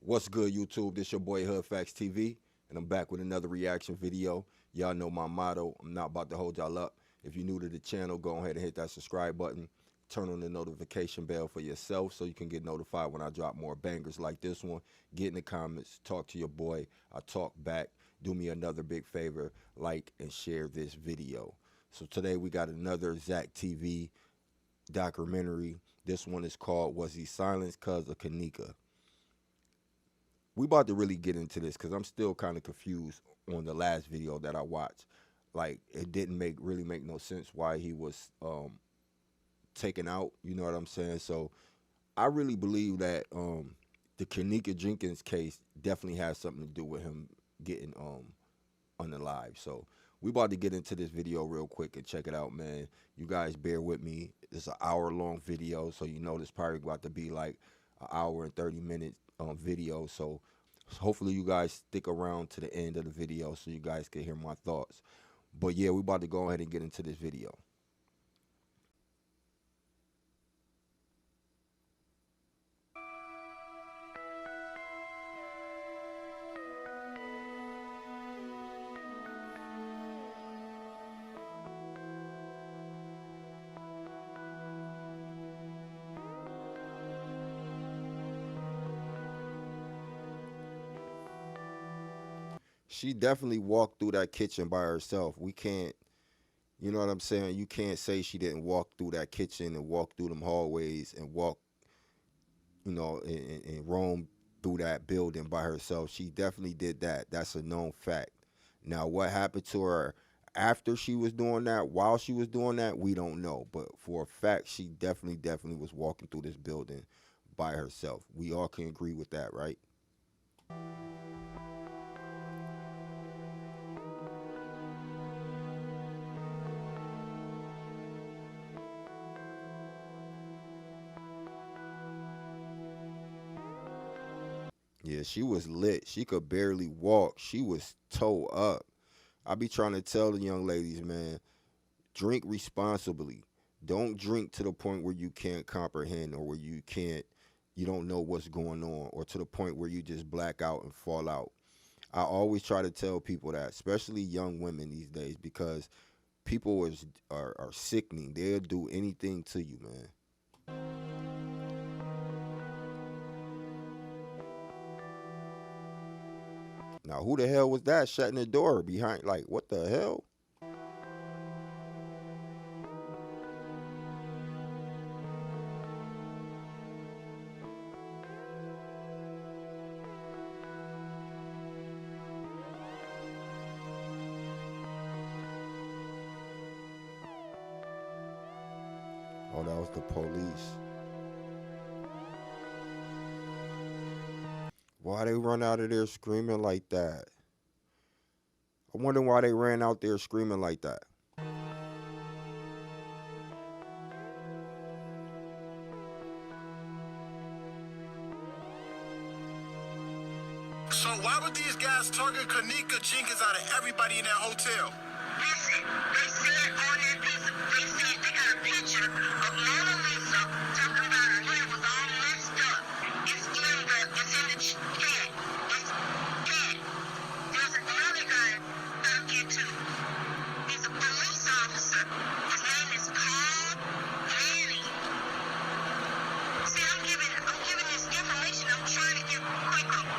What's good, YouTube? This your boy HoodFacts TV, and I'm back with another reaction video. Y'all know my motto. I'm not about to hold y'all up. If you're new to the channel, go ahead and hit that subscribe button. Turn on the notification bell for yourself so you can get notified when I drop more bangers like this one. Get in the comments, talk to your boy. I talk back. Do me another big favor, like and share this video. So today we got another ZACK TV documentary. This one is called Was He Silenced Cause of Kenneka? We about to really get into this because I'm still kind of confused on the last video that I watched. Like, it didn't really make no sense why he was taken out. You know what I'm saying? So I really believe that the Kenneka Jenkins case definitely has something to do with him getting unalive. So we about to get into this video real quick and check it out, man. You guys bear with me. It's an hour-long video, so you know this probably about to be like an hour and 30 minutes video. So hopefully you guys stick around to the end of the video so you guys can hear my thoughts. But yeah, we about to go ahead and get into this video. She definitely walked through that kitchen by herself. We can't, you know what I'm saying? You can't say she didn't walk through that kitchen and walk through them hallways and walk, you know, and roam through that building by herself. She definitely did that. That's a known fact. Now, what happened to her after she was doing that, while she was doing that, we don't know. But for a fact, she definitely was walking through this building by herself. We all can agree with that, right? Yeah, she was lit. She could barely walk. She was toe up. I be trying to tell the young ladies, man, drink responsibly. Don't drink to the point where you can't comprehend or where you don't know what's going on, or to the point where you just black out and fall out. I always try to tell people that, especially young women these days, because people are sickening. They'll do anything to you, man. Now, who the hell was that shutting the door behind? Like, what the hell? Oh, that was the police. Why they run out of there screaming like that? I wonder why they ran out there screaming like that. So why would these guys target Kenneka Jenkins out of everybody in that hotel? Listen, they said on that piece of, they said they got a picture of Mona Lisa talking about her hair was all messed up. It's in the chat. It's dead. There's another guy I'll get to. He's a police officer. His name is Paul Manning. See, I'm giving this information. I'm trying to give quickly.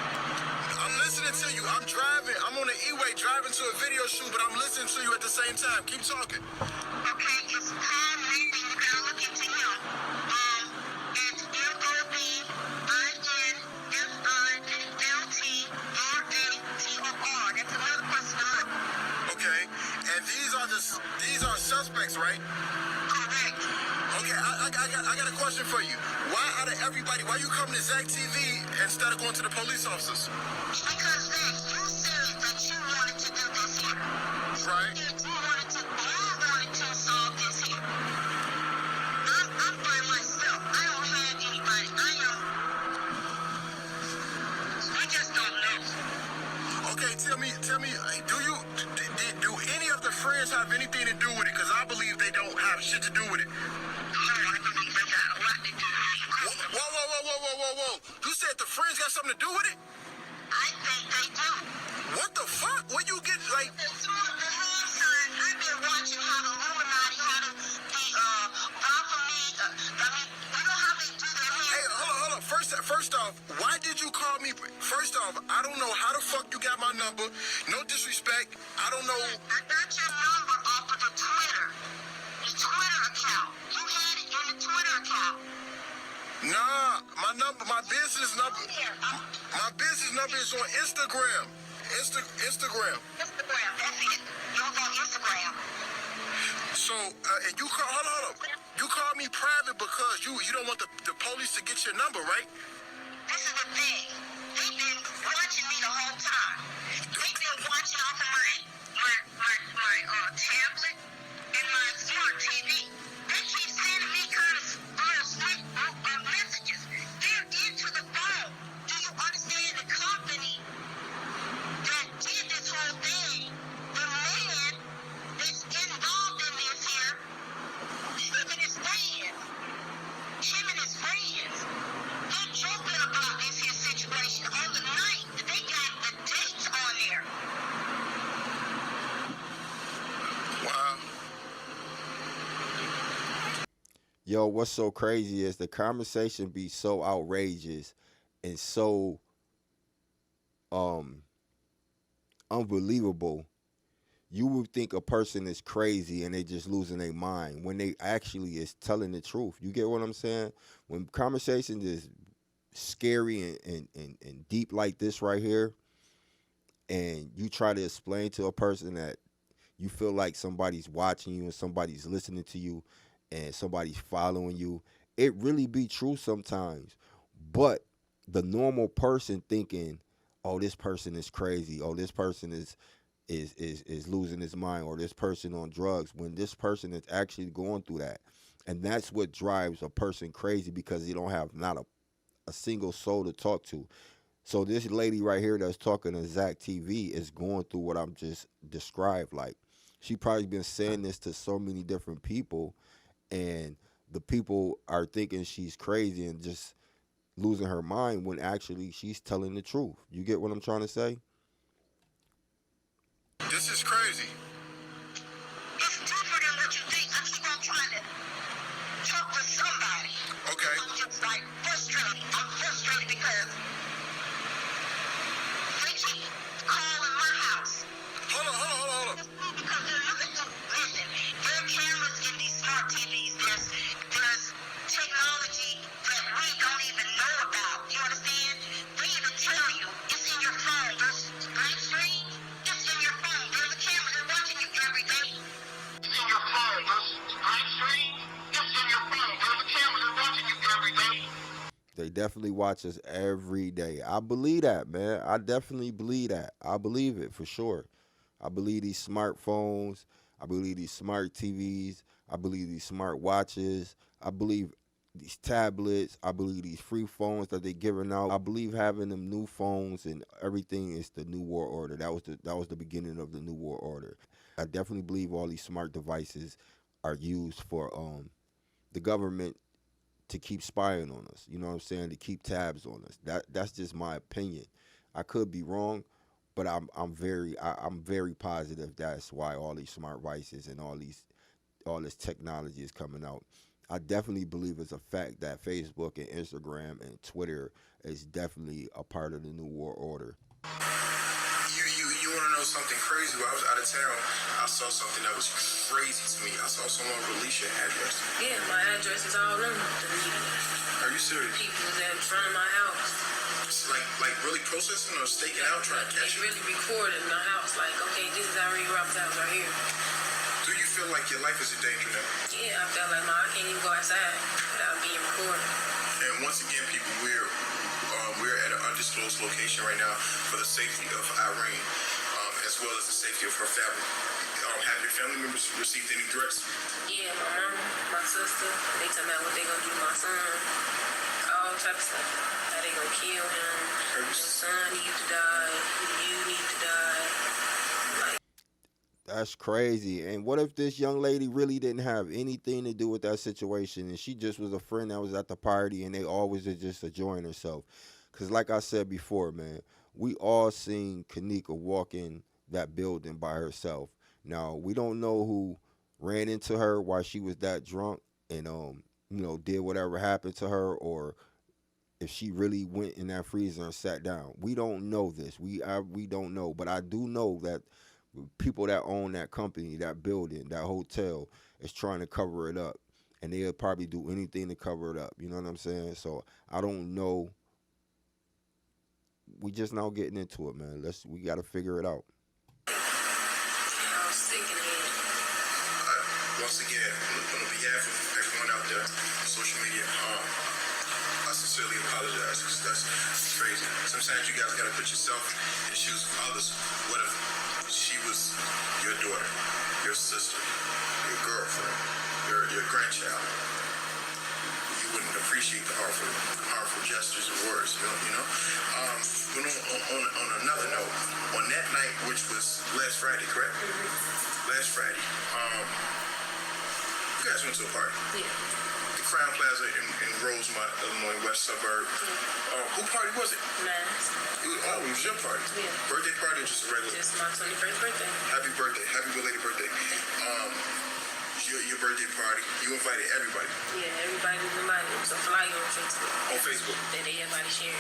I'm listening to you. I'm driving. I'm on the E-way driving to a video shoot, but I'm listening to you at the same time. Keep talking. Okay, it's Paul Manning. You gotta look into him. It's MOBILTRATOR. That's another person to look. Okay. And these are suspects, right? Correct. Okay. I got a question for you. Why out of everybody, why you coming to ZACK TV instead of going to the police officers? Because then you said that you wanted to do this here. Right. You wanted to solve this here. I'm by myself. I don't have anybody. I just don't know. Okay, tell me, do any of the friends have anything to do with it? Because I believe they don't have shit to do with it. I believe they got a lot to do with it. Whoa. You said that the friends got something to do with it? I think they do. What the fuck? Where you get, like... The son, I've been watching how the Illuminati, how the Baphomet, you know how they do their hair? Hey, hold on. First off, why did you call me? First off, I don't know how the fuck you got my number. No disrespect. I don't know. I got your number off of the Twitter account. You had it in the Twitter account. Nah, my business number is on Instagram. Instagram. That's it. You was on Instagram. So, and you call, hold on. You called me private because you don't want the police to get your number, right? This is the thing. They've been watching me the whole time. They've been watching off of my tablet and my smart TV. They keep sending me kind of slick messages. They're into the phone. Do you understand the company that did this whole thing? The man that's involved in this here, him and his friends, they're joking about this here situation on the night. They got the dates on there. Wow. Yo, what's so crazy is the conversation be so outrageous and so unbelievable. You would think a person is crazy and they just losing their mind when they actually is telling the truth. You get what I'm saying? When conversations is scary and deep like this right here, and you try to explain to a person that you feel like somebody's watching you and somebody's listening to you and somebody's following you, it really be true sometimes. But the normal person thinking, oh, this person is crazy, oh, this person is losing his mind, or this person on drugs, when this person is actually going through that. And that's what drives a person crazy, because they don't have not a single soul to talk to. So this lady right here that's talking to ZACK TV is going through what I'm just described. Like, she probably been saying this to so many different people, and the people are thinking she's crazy and just losing her mind when actually she's telling the truth. You get what I'm trying to say? This is crazy. It's different than what you think. I keep on trying to talk to somebody. Okay. I'm just like frustrated. I'm frustrated because they keep calling my house. Hold on. Because they're looking to, listen, there are cameras in these smart TVs. There's technology that we don't even know about. You understand? They even tell you it's in your phone. There's live stream. It's in your phone. There's a camera that's watching you every day. It's in your phone. There's live stream. It's in your phone. There's a camera that's watching you every day. They definitely watch us every day. I believe that, man. I definitely believe that. I believe it for sure. I believe these smartphones. I believe these smart TVs. I believe these smart watches. I believe these tablets. I believe these free phones that they're giving out. I believe having them new phones and everything is the new world order. That was the beginning of the new world order. I definitely believe all these smart devices are used for the government to keep spying on us. You know what I'm saying? To keep tabs on us. That's just my opinion. I could be wrong, but I'm very positive that's why all these smart devices and all this technology is coming out. I definitely believe it's a fact that Facebook and Instagram and Twitter is definitely a part of the new world order. You want to know something crazy? While I was out of town, I saw something that was crazy to me. I saw someone release your address. Yeah, my address is all them deleted. Are you serious? People was in front of my house. It's like really processing or staking out, trying to catch They you? really recorded my house. Like, okay, this is Irene Roberts' house right here. Do you feel like your life is in danger now? Yeah, I felt like I can't even go outside without being recorded. And once again, people, we're at an undisclosed location right now for the safety of Irene, as well as the safety of her family. Have your family members received any threats? Yeah, my mom, my sister, they talking about what they gonna do to my son. All types of stuff. How they gonna kill him. Your son needs to die. You need to die. Like, That's crazy. And what if this young lady really didn't have anything to do with that situation and she just was a friend that was at the party and they always just enjoying herself? Because like I said before, man, we all seen Kenneka walk in that building by herself. Now, we don't know who ran into her while she was that drunk and, did whatever happened to her, or if she really went in that freezer and sat down. We don't know this. We don't know. But I do know that people that own that company, that building, that hotel is trying to cover it up. And they'll probably do anything to cover it up. You know what I'm saying? So I don't know. We just now getting into it, man. We gotta figure it out. Once again, on behalf of everyone out there, social media, I sincerely apologize because that's crazy. Sometimes you guys gotta put yourself in the shoes of others. What if she was your daughter, your sister, your girlfriend, your grandchild? You wouldn't appreciate the harmful gestures and words, you know. But on another note, on that night, which was last Friday, correct? Mm-hmm. Last Friday, you guys went to a party. Yeah. The Crown Plaza in Rosemont, Illinois, west suburb. Who party was it? Mine. It was your party. Yeah. Birthday party or just a regular? Just my 21st birthday. Happy birthday. Happy belated birthday. Your birthday party. You invited everybody. Yeah, everybody was invited. It was a flyer on Facebook. On Facebook? That everybody shared.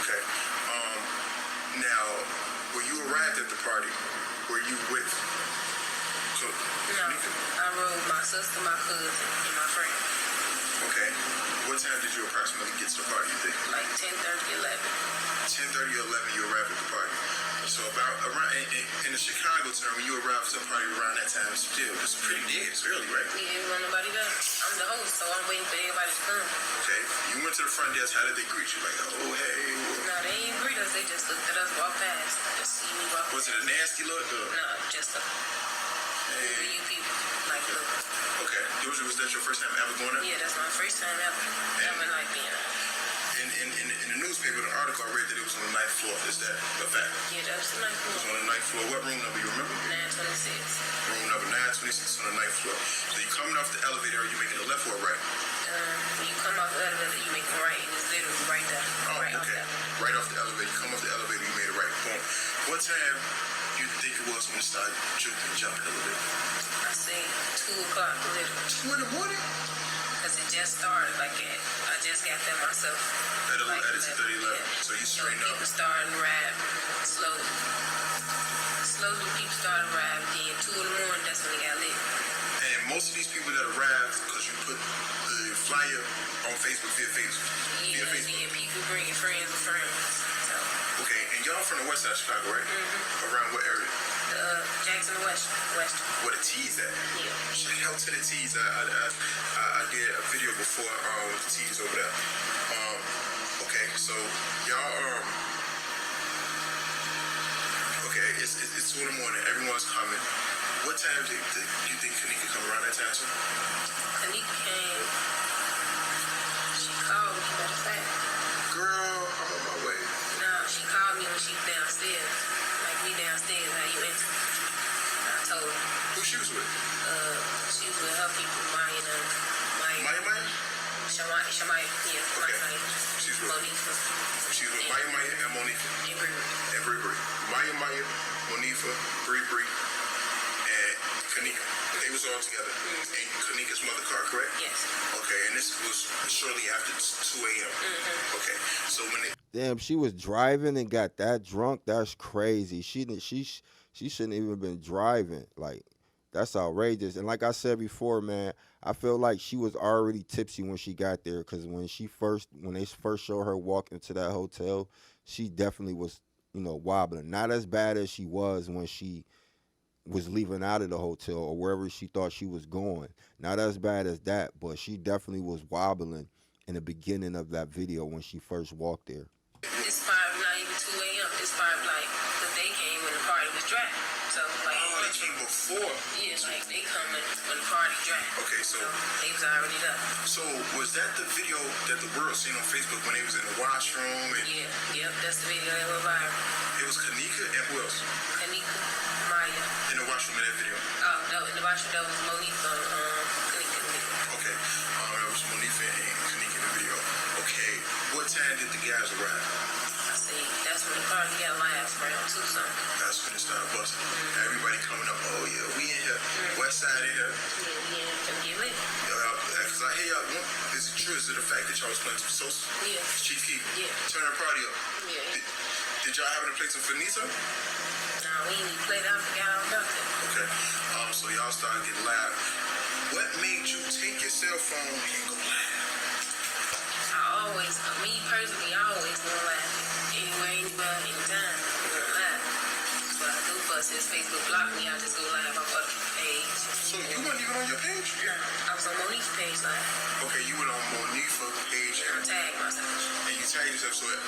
Okay. Now, when you arrived at the party, were you with No, I rode my sister, my cousin, and my friend. Okay. What time did you approximately get to the party, you think? Like 10:30, 11. 10:30 or 11, you arrived at the party. So around in the Chicago term, when you arrived to the party around that time, it's pretty dead. It's early, right? Yeah, there wasn't nobody there. I'm the host, so I'm waiting for everybody to come. Okay. You went to the front desk. How did they greet you? Like, oh, hey. No, they ain't greet us. They just looked at us, walk past. Just see me walk. Was it a nasty look? Or? No, just a... Hey. You people, like, look. Okay. Was that your first time ever going up? Yeah, that's my first time ever. Ever like being up. In the newspaper, the article I read that it was on the 9th floor. Is that a fact? Yeah, that was the 9th floor. It was on the 9th floor. What room number, you remember? 926. Room number 926 on the 9th floor. So you coming off the elevator, are you making a left or a right? When you come off the elevator, you make a right, and it's literally right there. Oh, right okay. Right off the elevator. You come off the elevator, you made a right. Boom. What time do you think it was when it started jumping a little bit? I say 2 o'clock, literally. 2 in the morning? Because it just started like that. I just got there myself. At 10:30, 11. Yeah. So you straighten up. People started to ride slowly. Slowly people started riding. Then 2 in the morning, that's when it got lit. And most of these people that arrived, because you put the flyer on Facebook via Facebook. Yeah, and people bringing friends of friends. So. Okay, and y'all from the west side of Chicago, right? Mm-hmm. Around what area? Jackson West. Where the T's at? Yeah. Shout out to the T's. I did a video before with the T's over there. Okay, so y'all okay, it's 2 in the morning. Everyone's coming. What time do you think Kenneka come around that time too? Kenneka came. She called me, matter of fact. Girl, I'm on my way. No, she called me when she was downstairs. Like we downstairs, how you enter. I told her. Who she was with? She was with her people, Maya and Maya? Shamaya, yeah, Okay. Maya. She's with Monifa. She's with Maya and Monifa. And Bree. And Bree. Maya, Monifa, Bree, and Kenneka. They was all together. Mm-hmm. And Kenneka's mother car, correct? Yes. Okay, and this was shortly after 2 a.m. Mm-hmm. Okay, so when they... Damn, she was driving and got that drunk. That's crazy. She shouldn't even been driving. Like, that's outrageous. And like I said before, man, I feel like she was already tipsy when she got there, because when they first showed her walk into that hotel, she definitely was, wobbling. Not as bad as she was when she was leaving out of the hotel or wherever she thought she was going. Not as bad as that, but she definitely was wobbling in the beginning of that video when she first walked there. It's probably not even 2 a.m. It's probably like the day came when the party was dry. So like they came before. Yeah, like they coming when the party dry. Okay, so they was already done. So was that the video that the world seen on Facebook when they was in the washroom? And yep, that's the video that went viral. It was Kenneka and who else? Kenneka, Maya. In the washroom in that video? Oh, no, in the washroom that was Monifa, Kenneka in the video. Okay, that was Monifa and Kenneka in the video. Okay, what time did the guys arrive? probably got live spray on too, so. That's when it started busting. Everybody coming up, oh yeah, we in here, West Side in here. Yeah, come get lit. Because I hear y'all, is it true? Is it the fact that y'all was playing some social? Yeah. Chief Keef? Yeah. Turn the party up. Yeah. Did y'all happen to play some Finisa? Nah, we ain't even played out, forgot all about that. Okay. So y'all started getting loud. What made you take your cell phone and go live? Me personally, I always go live. Anywhere, anywhere, anytime. Go live. But I do bust his Facebook block me, I just go live off other page. So you weren't even on your page? No, I was on Monique's page live. Okay, you went on Monique's page I tagged myself. and you tagged yourself so it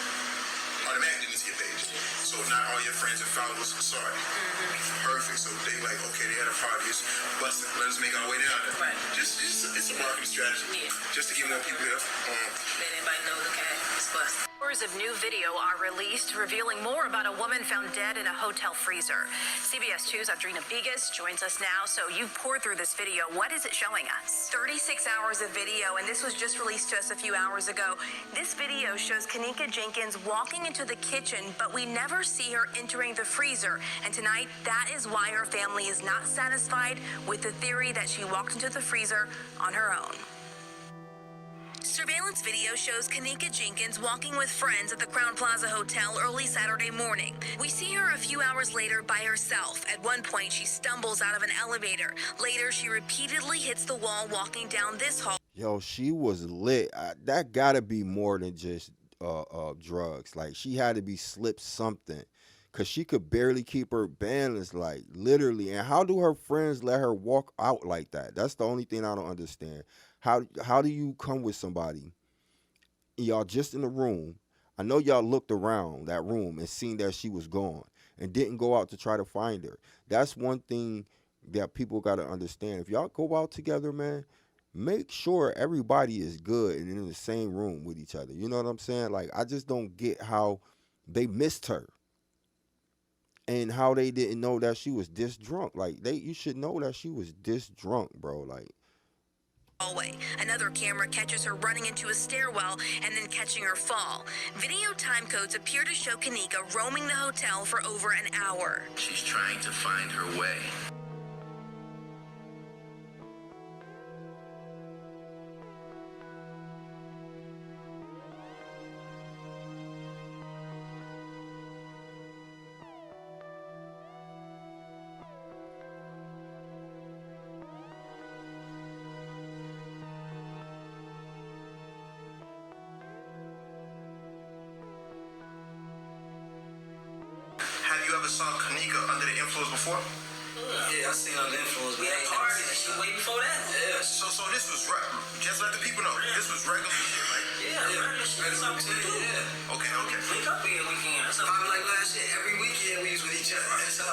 automatically into your page. So not all your friends and followers saw it. Perfect. So they like, okay, they had a party. It's busting. Let us make our way down there. Right. Just it's a marketing strategy. Yeah. Just to get more people here. Let everybody know, look at it, it's busted. Hours of new video are released revealing more about a woman found dead in a hotel freezer. CBS 2's Audrina Bigas joins us now. So you poured through this video. What is it showing us? 36 hours of video, and this was just released to us a few hours ago. This video shows Kenneka Jenkins walking into the kitchen, but we never see her entering the freezer. And tonight, that is why her family is not satisfied with the theory that she walked into the freezer on her own. Surveillance video shows Kenneka Jenkins walking with friends at the Crown Plaza Hotel early Saturday morning. We see her a few hours later by herself. At one point, she stumbles out of an elevator. Later, she repeatedly hits the wall walking down this hall. Yo, she was lit. That gotta be more than just drugs. Like, she had to be slipped something, because she could barely keep her balance, like, literally. And how do her friends let her walk out like that? That's the only thing I don't understand. How do you come with somebody, y'all just in the room? I know y'all looked around that room and seen that she was gone and didn't go out to try to find her. That's one thing that people got to understand. If y'all go out together, man, make sure everybody is good and in the same room with each other. You know what I'm saying? Like, I just don't get how they missed her and how they didn't know that she was this drunk. Like, you should know that she was this drunk, bro. Like, hallway. Another camera catches her running into a stairwell and then catching her fall. Video time codes appear to show Kenneka roaming the hotel for over an hour. She's trying to find her way. Have you ever saw Kenneka under the influence before? Yeah, I seen her influence. We had party and she way before that. Yeah, So this was just let the people know. This was regular shit, right? Yeah, regular shit. That's what we do. yeah. Okay. Link up every weekend. That's what Probably like last year, every weekend we was with each other. So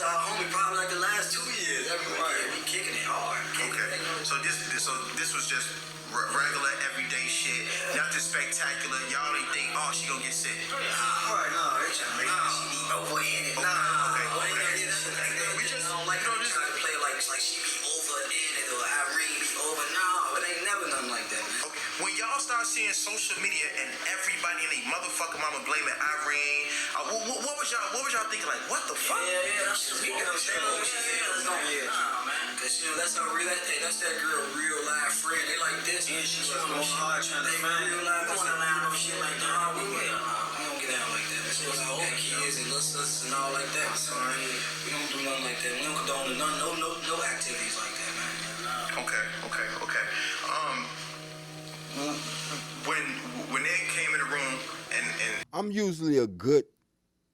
our homie probably like the last 2 years. Every weekend we kicking it hard. Okay. So this was just regular everyday shit. Nothing spectacular. Y'all ain't think, oh, she gonna get sick. Alright, no, they trying to make she be overhanded. We just don't like try to play like she be over in it or Irene be over. No, it ain't never nothing like that, man. Okay. When y'all start seeing social media and everybody and they motherfucking mama blaming Irene, what was y'all thinking? Like, what the fuck? Yeah, that's just we can understand what she is. Nah, man. Cause that's her real, that's that girl real life friend. They like this, and she's going hard trying to find real life. Going around no shit like that. We don't get down like that. We got kids and little sisters and all like that. So we don't do nothing like that. We don't condone no activities like that, man. Okay. When they came in the room and I'm usually a good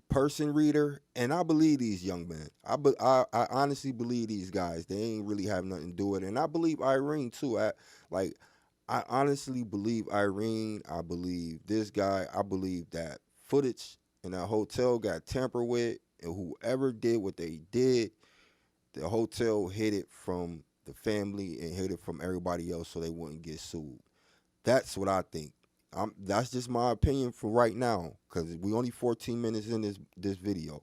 person reader, and I believe these young men. I honestly believe these guys. They ain't really have nothing to do with it. And I believe Irene too. I honestly believe Irene. I believe this guy. I believe that footage in that hotel got tampered with, and whoever did what they did, the hotel hid it from the family and hid it from everybody else so they wouldn't get sued. That's what I think. That's just my opinion for right now, because we only 14 minutes in this video.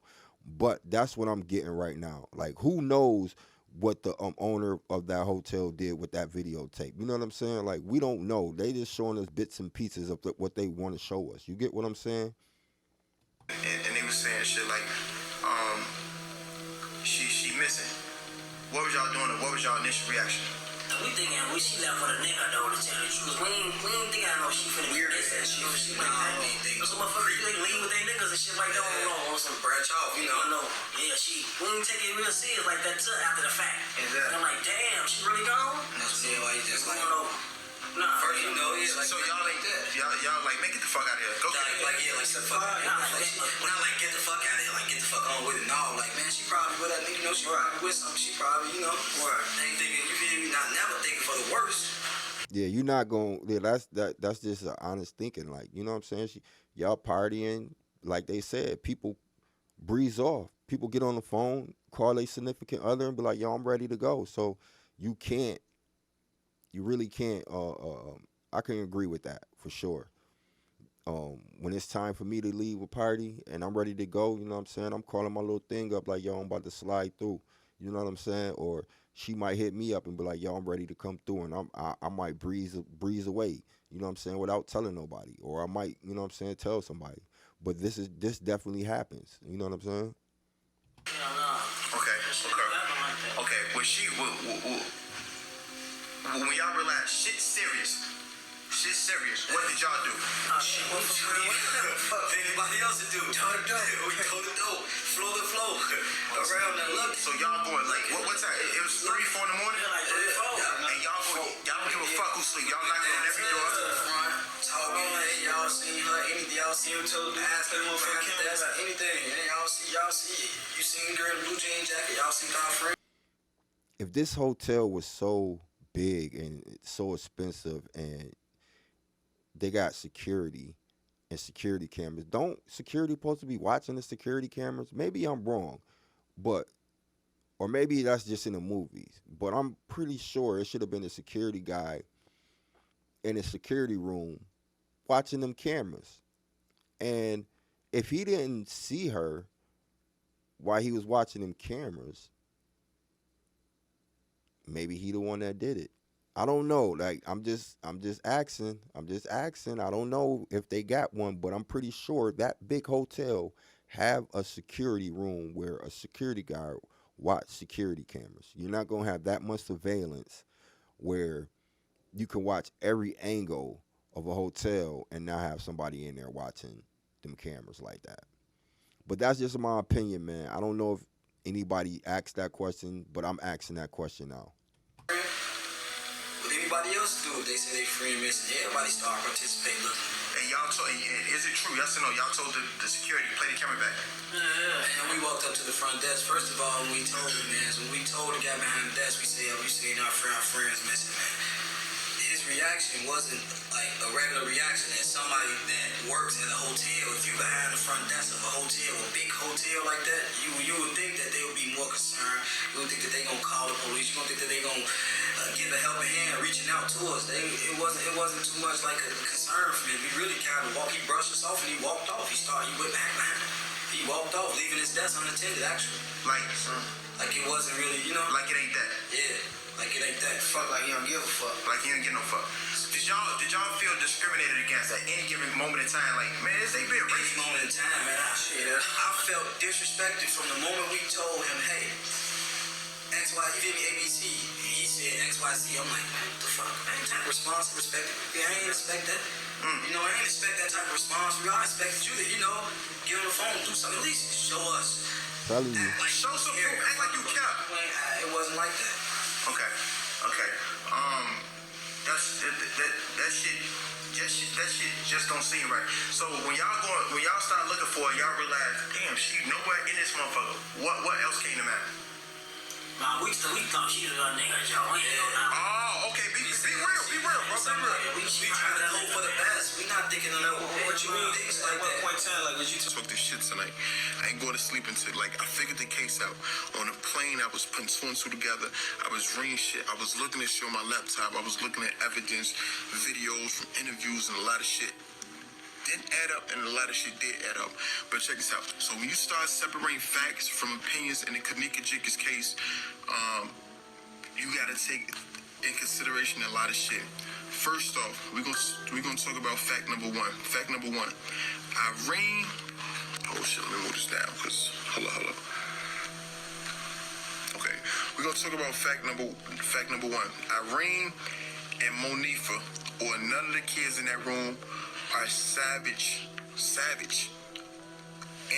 But that's what I'm getting right now. Like, who knows what the owner of that hotel did with that videotape? You know what I'm saying? Like, we don't know. They just showing us bits and pieces of what they want to show us. You get what I'm saying? and they he was saying shit like, she missing. What was y'all doing? What was y'all initial reaction? We thinking she left for the nigga though, to tell the truth. We ain't thinking I know she finna be missing. She like that. Some motherfuckers they leave with their niggas and shit like that. On some branch off, you know. Yeah, we ain't take it real serious like that till after the fact. Exactly. I'm like, damn, she really gone? That's it, like just like nah, first you know, yeah, like so y'all like that. Y'all like, man, get the fuck out of here. Go get it. Like, yeah, like, fuck out of here. Not like, get the fuck out of here, like, get the fuck on with it. No, like, man, she probably with that nigga, you know, she probably with something. She probably, you know, ain't thinking, you feel me, not never thinking for the worst. Yeah, you're not going, yeah, that's just an honest thinking. Like, you know what I'm saying? Y'all partying, like they said, people breeze off. People get on the phone, call a significant other and be like, yo, I'm ready to go. So you really can't, I can agree with that for sure. When it's time for me to leave a party and I'm ready to go, you know what I'm saying? I'm calling my little thing up like, yo, I'm about to slide through. You know what I'm saying? Or she might hit me up and be like, yo, I'm ready to come through, and I might breeze away, you know what I'm saying, without telling nobody. Or I might, you know what I'm saying, tell somebody. But this definitely happens. You know what I'm saying? Okay. When y'all realize shit's serious, what did y'all do? What anybody else to do? Toe to toe. Flow to flow. Around the look. So y'all going like, what time? It was 3, 4 in the morning? Like 3, 4. And y'all don't give a fuck who sleep. Y'all knocking on every door. Talking, y'all seen her, anything, y'all seen her to ask her anything. Y'all see, you seen her in a blue jean jacket, y'all seen our friend. If this hotel was so big and so expensive and they got security and security cameras, don't security supposed to be watching the security cameras? Maybe I'm wrong, or maybe that's just in the movies, but I'm pretty sure it should have been a security guy in a security room watching them cameras. And if he didn't see her while he was watching them cameras, maybe he the one that did it. I don't know. Like, I'm just asking. I don't know if they got one, but I'm pretty sure that big hotel have a security room where a security guard watch security cameras. You're not gonna have that much surveillance where you can watch every angle of a hotel and not have somebody in there watching them cameras like that. But that's just my opinion, man. I don't know if anybody asked that question, but I'm asking that question now. What anybody else do if they say they free and missing? Everybody start participating. Look. And y'all told, is it true? Yes or no? Y'all told the security to play the camera back. Yeah. And we walked up to the front desk. First of all, when we told the guy behind the desk, we said, we seen our friends missing, man. His reaction wasn't like a regular reaction as somebody that works at a hotel. If you behind the front desk of a hotel, a big hotel like that, you would think that they would be more concerned. You would think that they gonna call the police. You would think that they gonna give a helping hand, reaching out to us. It wasn't too much like a concern for him. He really kind of walked. He brushed us off and he walked off. He went back behind. He walked off, leaving his desk unattended. Actually, like it wasn't really, you know, like it ain't that. Yeah. Like it ain't that. Fuck, like he don't give a fuck. Like he don't give no fuck. Did y'all feel discriminated against at any given moment in time? Like, man, this ain't been a racist moment in time, man. I felt disrespected from the moment we told him, hey, XY, you did me ABC. He said XYZ. I'm like, man, what the fuck? I ain't type of response respected. I ain't expect that. You know, I ain't expect that type of response. I expected you to, you know, get on the phone, do something, at least show us. Telling you. Like, show some proof. Act like you care. It wasn't like that. Okay. That shit just don't seem right. So when y'all start looking for it, y'all realize, damn, she nowhere in this motherfucker. What else came to mind? Nah, we thought she was a nigga, Joe. Oh, okay. Be real, bro. We trying to hope for the best. We not thinking of no. What you mean? Things like that. Point in time, like what you took this shit tonight. I ain't going to sleep until I figured the case out. On the plane, I was putting 2 and 2 together. I was reading shit. I was looking at shit on my laptop. I was looking at evidence, videos from interviews, and a lot of shit didn't add up, and a lot of shit did add up. But check this out. So when you start separating facts from opinions in the Kenneka JENKINS case, you gotta take in consideration a lot of shit. First off, we're gonna talk about fact number one. Fact number one: Irene. Oh shit. Let me move this down, because, hold up. Okay, we're going to talk about fact number one. Irene and Monifa, or none of the kids in that room, are savage,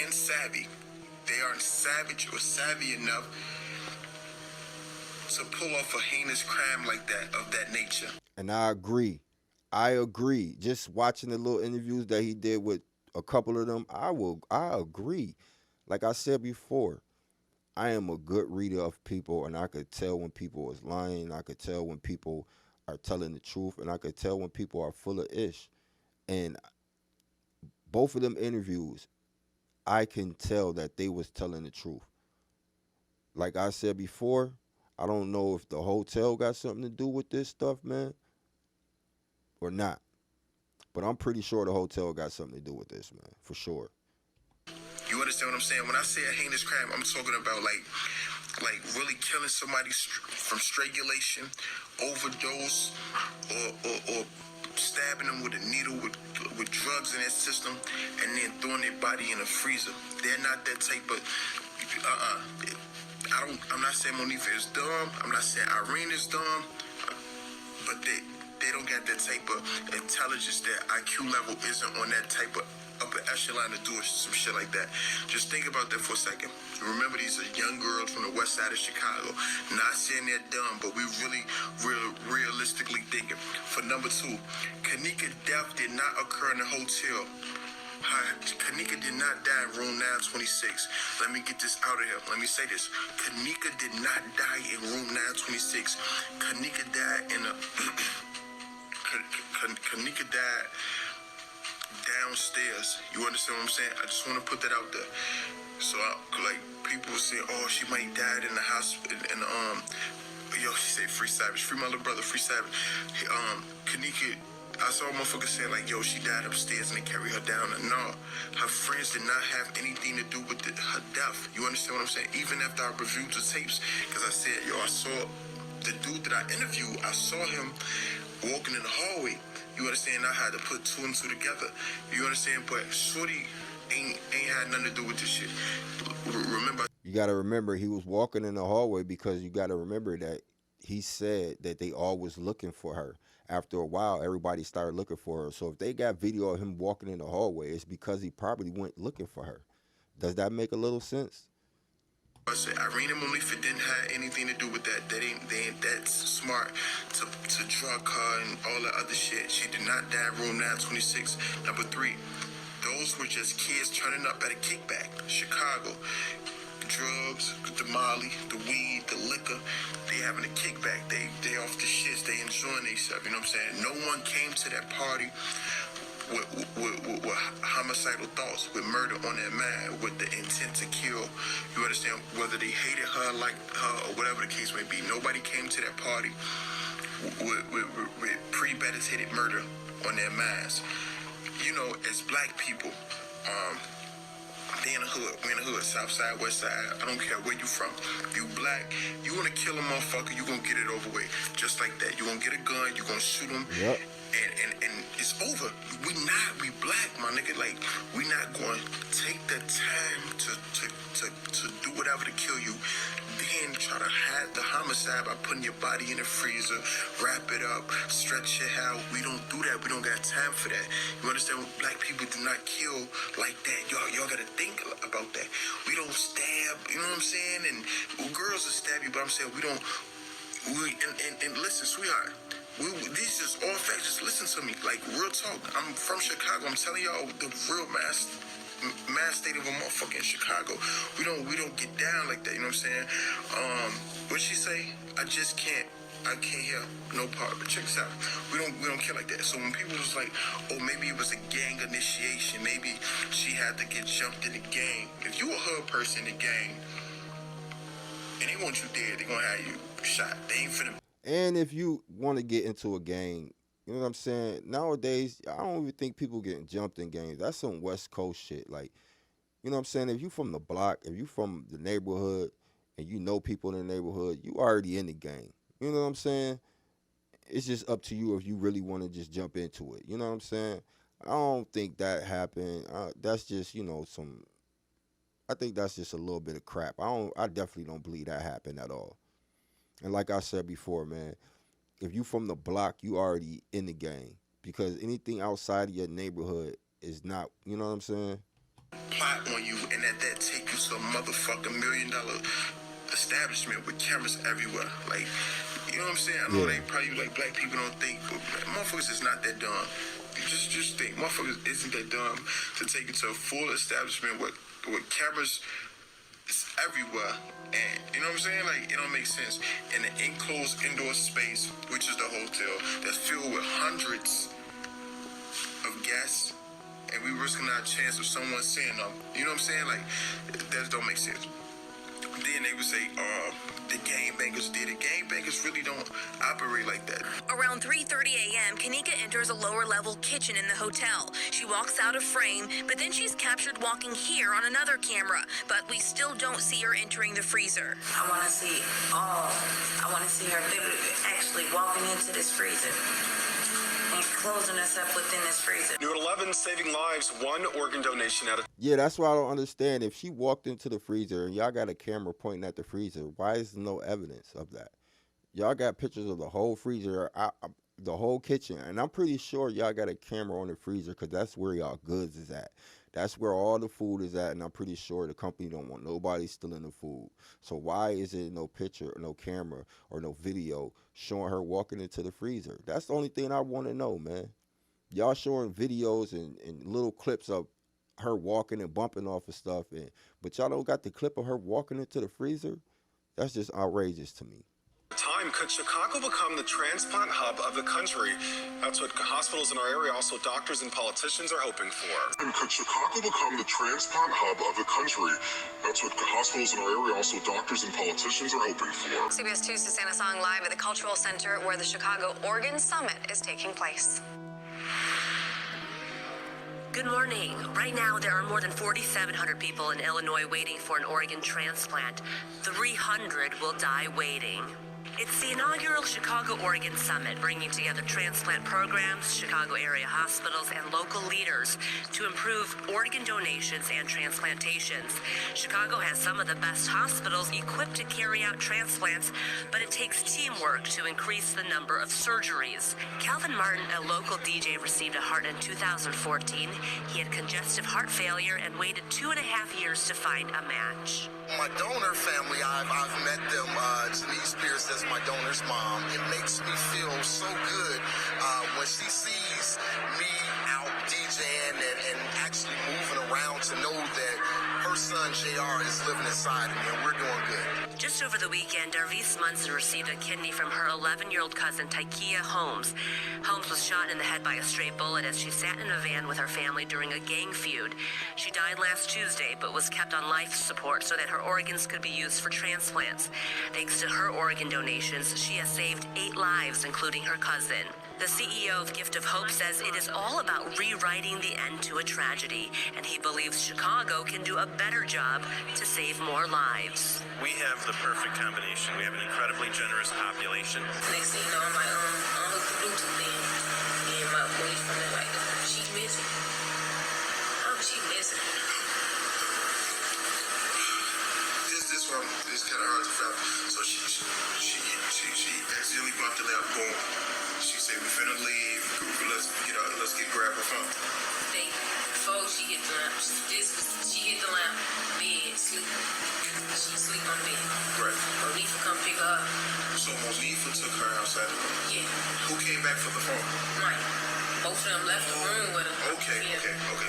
and savvy. They aren't savage or savvy enough to pull off a heinous crime like that, of that nature. And I agree. Just watching the little interviews that he did with a couple of them, I agree. Like I said before, I am a good reader of people, and I could tell when people is lying. I could tell when people are telling the truth, and I could tell when people are full of ish. And both of them interviews, I can tell that they was telling the truth. Like I said before, I don't know if the hotel got something to do with this stuff, man, or not. But I'm pretty sure the hotel got something to do with this, man, for sure. You understand what I'm saying? When I say a heinous crime, I'm talking about like really killing somebody from strangulation, overdose, or stabbing them with a needle with drugs in their system, and then throwing their body in a freezer. They're not that type of. I'm not saying Monifa is dumb. I'm not saying Irene is dumb, but they don't got that type of intelligence. Their IQ level isn't on that type of upper echelon to do some shit like that. Just think about that for a second. Remember, these are young girls from the west side of Chicago. Not saying they're dumb, but we really realistically thinking. For number two, Kenneka's death did not occur in the hotel. Kenneka did not die in room 926. Let me get this out of here. Let me say this. Kenneka did not die in room 926. Kenneka died in a... Kenneka died downstairs. You understand what I'm saying? I just want to put that out there. So, like, people say, oh, she might died in the hospital. Yo, she said free Savage. Free my little brother, free Savage. Kenneka... I saw a motherfucker say, like, yo, she died upstairs and they carried her down. And no, her friends did not have anything to do with her death. You understand what I'm saying? Even after I reviewed the tapes, because I said, yo, I saw the dude that I interviewed, I saw him walking in the hallway. You understand? I had to put two and two together. You understand? But Shorty ain't had nothing to do with this shit. Remember? You got to remember, he was walking in the hallway because you got to remember that he said that they all was looking for her. After a while, everybody started looking for her. So if they got video of him walking in the hallway, it's because he probably went looking for her. Does that make a little sense? I said Irene and Monifa didn't have anything to do with that. They ain't that smart to drug her and all that other shit. She did not die in room 926. Number three, those were just kids turning up at a kickback. Chicago. Drugs, the molly, the weed, the liquor, they having a kickback. They off the shits. They enjoying themselves. You know what I'm saying? No one came to that party with homicidal thoughts, with murder on their mind, with the intent to kill. You understand? Whether they hated her, liked her, or whatever the case may be. Nobody came to that party with premeditated murder on their minds. You know, as black people, they in the hood. We in the hood, south side, west side. I don't care where you from. You black, you want to kill a motherfucker, you going to get it over with. Just like that. You going to get a gun, you going to shoot him. Yep. And it's over. We black, my nigga. Like, we not going to take the time to do whatever to kill you. Then try to hide the homicide by putting your body in the freezer, wrap it up, stretch it out. We don't do that. We don't got time for that. You understand? Black people do not kill like that. Y'all got to think about that. We don't stab, you know what I'm saying? And girls will stab you, but I'm saying we don't. And listen, sweetheart. These just all facts. Just listen to me. Like, real talk. I'm from Chicago. I'm telling y'all the real mass state of a motherfucker in Chicago. We don't get down like that. You know what I'm saying? What'd she say? I can't hear no part. But check this out. We don't kill like that. So when people was like, oh, maybe it was a gang initiation. Maybe she had to get jumped in the gang. If you a hood person in the gang and they want you dead, they gonna have you shot. They ain't finna. And if you want to get into a gang, you know what I'm saying? Nowadays, I don't even think people getting jumped in gangs. That's some West Coast shit. Like, you know what I'm saying? If you from the block, if you from the neighborhood, and you know people in the neighborhood, you already in the gang. You know what I'm saying? It's just up to you if you really want to just jump into it. You know what I'm saying? I don't think that happened. That's just, you know, some I think that's just a little bit of crap. I definitely don't believe that happened at all. And like I said before, man, if you from the block, you already in the game, because anything outside of your neighborhood is not, you know what I'm saying? Plot on you and that take you to a motherfucking $1 million establishment with cameras everywhere. Like, you know what I'm saying? I know they probably like black people don't think, but motherfuckers is not that dumb. Just think, motherfuckers isn't that dumb to take you to a full establishment with cameras everywhere, and you know what I'm saying? Like, it don't make sense. In an enclosed indoor space, which is the hotel, that's filled with hundreds of guests, and we risking our chance of someone seeing them. You know what I'm saying? Like, that don't make sense. Then they would say, the gangbangers did it. Gangbangers really don't operate like that. Around 3:30 a.m., Kenneka enters a lower-level kitchen in the hotel. She walks out of frame, but then she's captured walking here on another camera. But we still don't see her entering the freezer. I want to see I want to see her actually walking into this freezer and closing us up within this freezer. New at 11, saving lives, one organ donation at a Yeah, that's why I don't understand. If she walked into the freezer and y'all got a camera pointing at the freezer, why is there no evidence of that? Y'all got pictures of the whole freezer, the whole kitchen, and I'm pretty sure y'all got a camera on the freezer, because that's where y'all goods is at. That's where all the food is at, and I'm pretty sure the company don't want nobody stealing the food. So why is there no picture, no camera, or no video showing her walking into the freezer? That's the only thing I want to know, man. Y'all showing videos and little clips of her walking and bumping off of stuff, but y'all don't got the clip of her walking into the freezer? That's just outrageous to me. time. Could Chicago become the transplant hub of the country? That's what hospitals in our area, also doctors and politicians, are hoping for. And could Chicago become the transplant hub of the country? That's what hospitals in our area, also doctors and politicians, are hoping for. CBS 2's Susanna Song live at the Cultural Center where the Chicago Organ Summit is taking place. Good morning. Right now, there are more than 4,700 people in Illinois waiting for an organ transplant. 300 will die waiting. It's the inaugural Chicago Organ Summit, bringing together transplant programs, Chicago area hospitals, and local leaders to improve organ donations and transplantations. Chicago has some of the best hospitals equipped to carry out transplants, but it takes teamwork to increase the number of surgeries. Calvin Martin, a local DJ, received a heart in 2014. He had congestive heart failure and waited 2.5 years to find a match. My donor family, I've met them. Denise Pierce, that's my donor's mom. It makes me feel so good when she sees me out DJing and actually moving around to know that her son JR is living inside of me, and we're doing good. Just over the weekend, Darvise Munson received a kidney from her 11-year-old cousin, Tykia Holmes. Holmes was shot in the head by a stray bullet as she sat in a van with her family during a gang feud. She died last Tuesday, but was kept on life support so that her organs could be used for transplants. Thanks to her organ donations, she has saved 8 lives, including her cousin. The CEO of Gift of Hope says it is all about rewriting the end to a tragedy, and he believes Chicago can do a better job to save more lives. We have the perfect combination. We have an incredibly generous population. Next thing you know, I'm like, unhook the Bluetooth thing. And my wage from there, like, she's missing. Oh, she's missing. This kind of hard to fathom. So she accidentally bumped the lap, boom. She said, "We finna leave. Let's get grab her phone." Before she hit the lamp, she hit the lamp, bed, sleep. She sleep on the bed. Right. Monifa come pick her up. So Monifa took her outside the room. Yeah. Who came back for the phone? Right. Both of them left the room with her. Okay.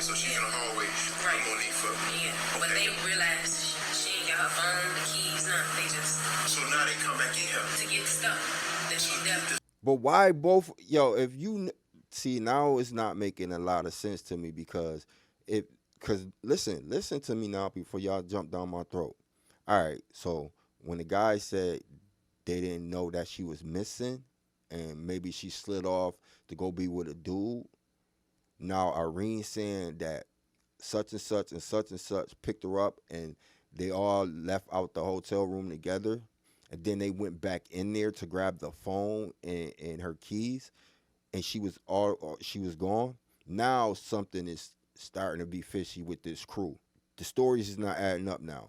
So she's in the hallway with Monifa. Yeah. But they realized she ain't got her phone, the keys, nothing. They just. So now they come back in here to get the stuff that she left. But why both? Yo, if you see, now it's not making a lot of sense to me, because listen to me now before y'all jump down my throat. All right, so when the guy said they didn't know that she was missing and maybe she slid off to go be with a dude, now Irene saying that such and such and such and such picked her up and they all left out the hotel room together, and then they went back in there to grab the phone and her keys, and she was gone. Now something is starting to be fishy with this crew. The stories is not adding up now.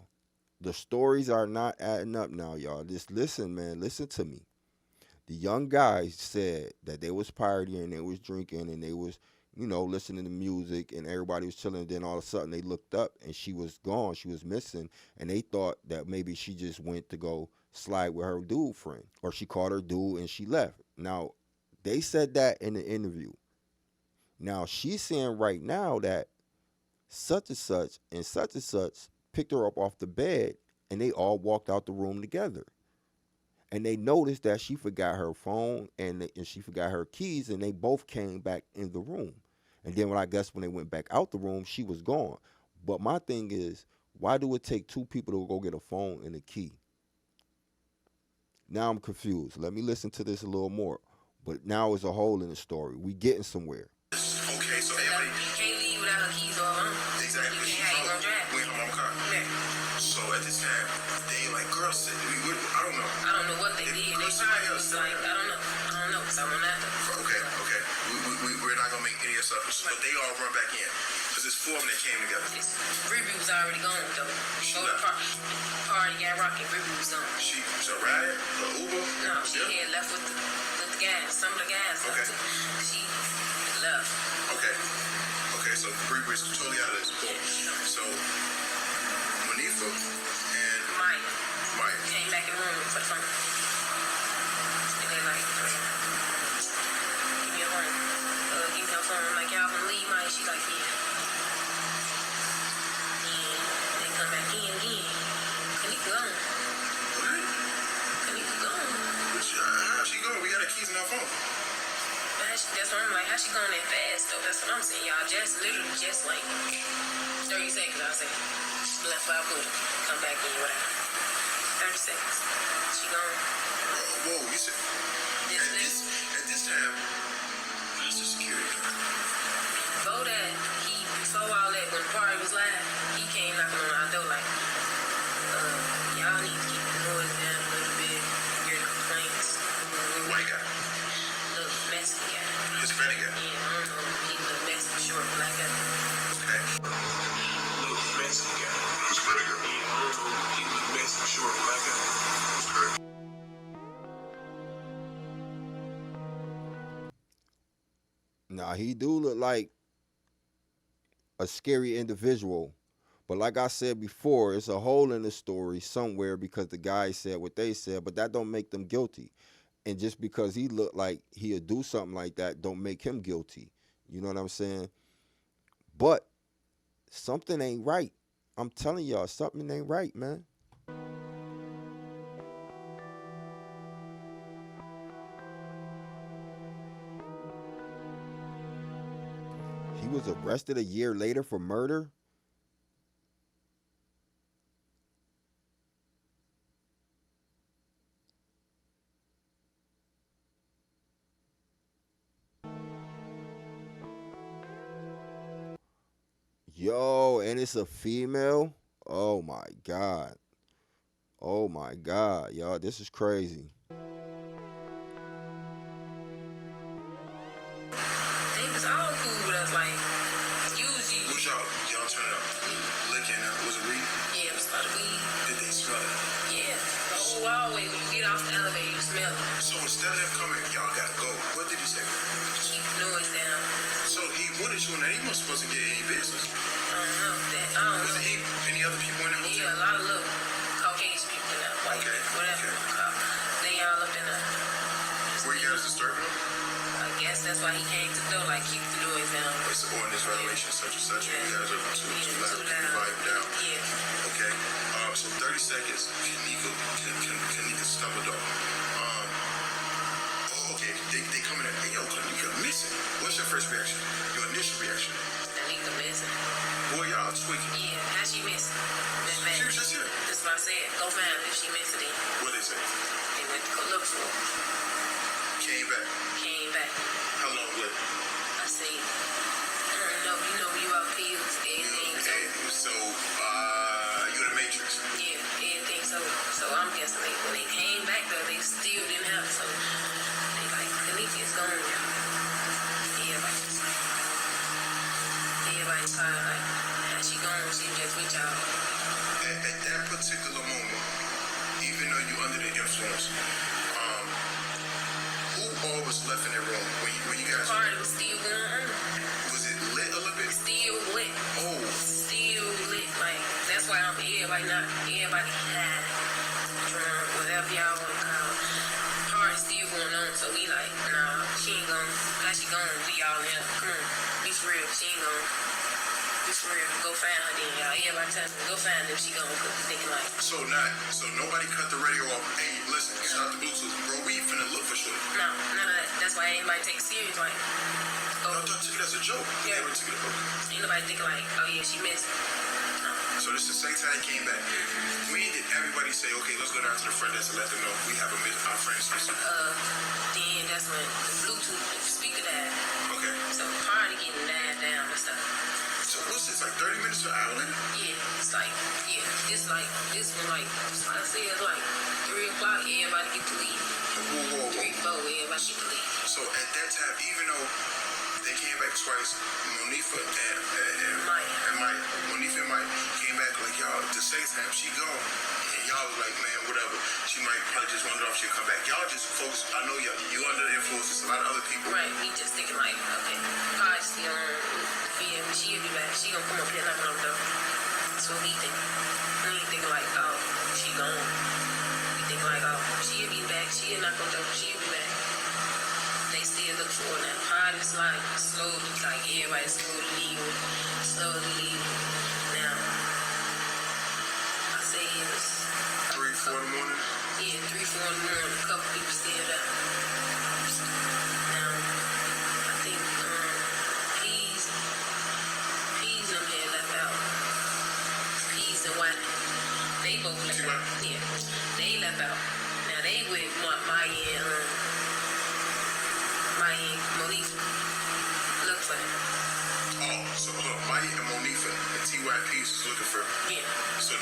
The stories are not adding up now, y'all. Just listen, man. Listen to me. The young guys said that they was partying, they was drinking, and they was, listening to music, and everybody was chilling. Then all of a sudden they looked up and she was gone. She was missing, and they thought that maybe she just went to go slide with her dude friend, or she called her dude and she left. Now, they said that in the interview. Now, she's saying right now that such and such picked her up off the bed, and they all walked out the room together. And they noticed that she forgot her phone and she forgot her keys, and they both came back in the room. And then when they went back out the room, she was gone. But my thing is, why do it take two people to go get a phone and a key? Now I'm confused. Let me listen to this a little more. But now it's a hole in the story. We getting somewhere. Okay, so everybody... You can't leave without her keys or her. Exactly. You can't have her drive. We in her mom car. Yeah. So at this time, they like, girl said, I don't know. I don't know what they did. They probably was like, I don't know, because I went after. Okay. We're not going to make any assumptions. But they all run back in. Because it's four of them that came together. Ruby was already gone, though. Party got rocking. Ruby was gone. She was a rider? The Uber? No, she had left with the guys. Some of the guys. Okay. She left. Okay, so Bree was totally out of this. Cool. So, Manifa and Maya came back in the room for the phone. And they like, give me a phone. Give me her phone. I'm like, y'all gonna leave Maya? She like, yeah. And they come back in again. Kenneka gone. What? Kenneka gone. How she gone? We got her keys in our phone. That's what I'm like, how she going that fast though? That's what I'm saying, y'all. Literally just like 30 seconds, I'll say. Left by Buddha. Come back in, whatever. 30 seconds. She gone. Whoa, you said. At this time, that's the security. Before all that, when the party was live, he came knocking on our door like, y'all need to keep the noise down a little bit. Hear the complaints. White guy. Mexican guy. Hispanic guy. Yeah, I don't know. He's a Mexican short black guy. Okay. Little Mexican guy. Hispanic guy. Yeah, I don't know. He's a Mexican short black guy. Okay. Now, he do look like a scary individual. But like I said before, it's a hole in the story somewhere because the guy said what they said, but that don't make them guilty. And just because he looked like he'll do something like that don't make him guilty. You know what I'm saying? But something ain't right. I'm telling y'all, something ain't right, man. He was arrested a year later for murder. Yo, and it's a female? Oh my God. Oh my God, y'all, this is crazy. They was all cool with us, like, usually. Who's y'all turn up? Licking, was it weed? Yeah, it was a lot of weed. Did they smell it? Yeah, the whole hallway, when you get off the elevator, you smell it. So instead of them coming, y'all gotta go. What did he say? Keep the noise down. So he wanted you, and he wasn't supposed to get any business. I don't know. Was there any other people in the hotel? Yeah, a lot of little Caucasian people in there, white people, whatever. They all up in there. Were you guys disturbing him? I guess that's why he came to the door, like, keep the noise down. It's the ordinance violation, such and such. Yeah. You guys are too loud. Keep the volume down. Yeah. Okay. So 30 seconds. Kenneka stumbled off. Okay. They coming in. Hey, yo, Kenneka missing. What's your first reaction? Your initial reaction? Kenneka missing. Boy, y'all tweaking. Yeah. How she missing? She was just here. That's what I said. Go find her if she missing it. What they say? They went to go look for her. Came back. How long was it? I say, I don't know. You know, you out pills, everything. So, you the Matrix? Yeah, everything. So I'm guessing when they came back though, they still didn't have it. So they like, Kenneka is gone now. Everybody's probably like, how she gone? She just reach out particular moment, even though you're under the influence, who all was left in that room when you guys? The party was still going on. Was it lit a little bit? Still lit. Oh. Still lit. Like, that's why I'm everybody high, drunk, whatever y'all want to call it. Party still going on, so we like, nah, she ain't gonna, how she gonna be all in here? Come on, be for real, she ain't gonna. For real, go find her then, y'all. Everybody tells me, go find them, she gonna cook the thinking like. So nobody cut the radio off. Hey, listen, stop the Bluetooth. Bro, we finna look for shit. No, none of that. That's why ain't nobody take it serious, like. Oh. I thought took it as a joke. Yeah. They took it as a joke. Ain't nobody thinking like, oh yeah, she missed. No. So this is the second time they came back. When did everybody say, okay, let's go down to the front desk and let them know we have our friends missing? Then that's when the Bluetooth speaker died. Okay. So the party getting died down and stuff. So what's this, like 30 minutes to an hour later? Yeah, it's like, this one like, I said, it's like 3 o'clock, everybody get to leave. Whoa. 3, 4, everybody get to leave. So at that time, even though they came back twice, Monifa and Mike, Monifa and Mike came back like, y'all, the second time, she gone. And y'all was like, man, whatever. She might probably just wonder if she'll come back. Y'all just focus, I know you under the influence, there's a lot of other people. Right, we just thinking like, okay, Pod's still on. She'll be back. She gonna come up here knocking on the door. That's what we think. We ain't thinking like, oh, she gone. We think like, oh, she'll be back. She'll knock on the door. She'll be back. They still look for her now. Pod is like slowly, like everybody's slowly leaving. Now, I say it's 3, 4 in the morning? Yeah, 3, 4 in the morning. A couple people still there. Now, I think Peas and them left out. Peas and White. They both left out. Yeah, they left out. Now they with Maya and Monifa. Look for them. Oh, so Maya and Monifa and T.Y. Peas was looking for her. Yeah. So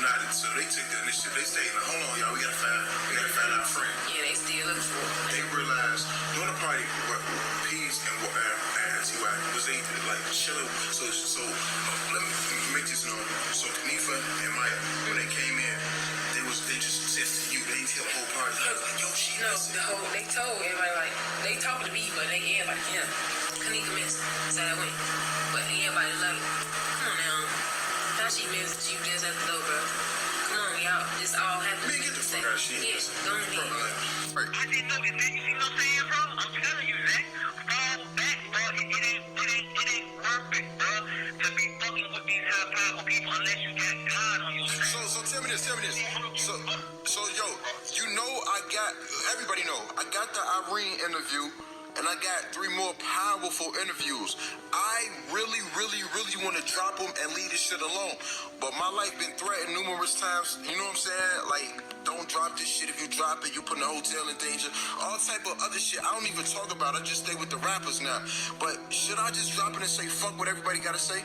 they took the initiative. They stayed like, hold on, y'all, we gotta find our friend. Yeah, they still looking for her. They realized during the party, Peas and T.Y. was they like chilling. So let me make this known. So Kenneka and Maya, when they came in, they just tested you. They didn't tell the whole party. They was like, yo, she missing. They told everybody like they talking to me, but everybody Kenneka missed. So I went, but everybody like, come on now, how she missed? You just at the door, bro. Come on, y'all. This all happened. Man, get the fuck out of shit. Yeah, don't be. I didn't know this, man. You see what I'm saying, bro? I'm telling you, Zach. Fall back, bro. It ain't worth it, bro, to be fucking with these high powerful people unless you got God on your side. So tell me this. So yo, you know everybody know, I got the Irene interview and I got 3 more powerful interviews. I really want to drop them and leave this shit alone. But my life been threatened numerous times. You know what I'm saying? Like, don't drop this shit. If you drop it, you put the hotel in danger. All type of other shit I don't even talk about. I just stay with the rappers now. But should I just drop it and say fuck what everybody gotta say?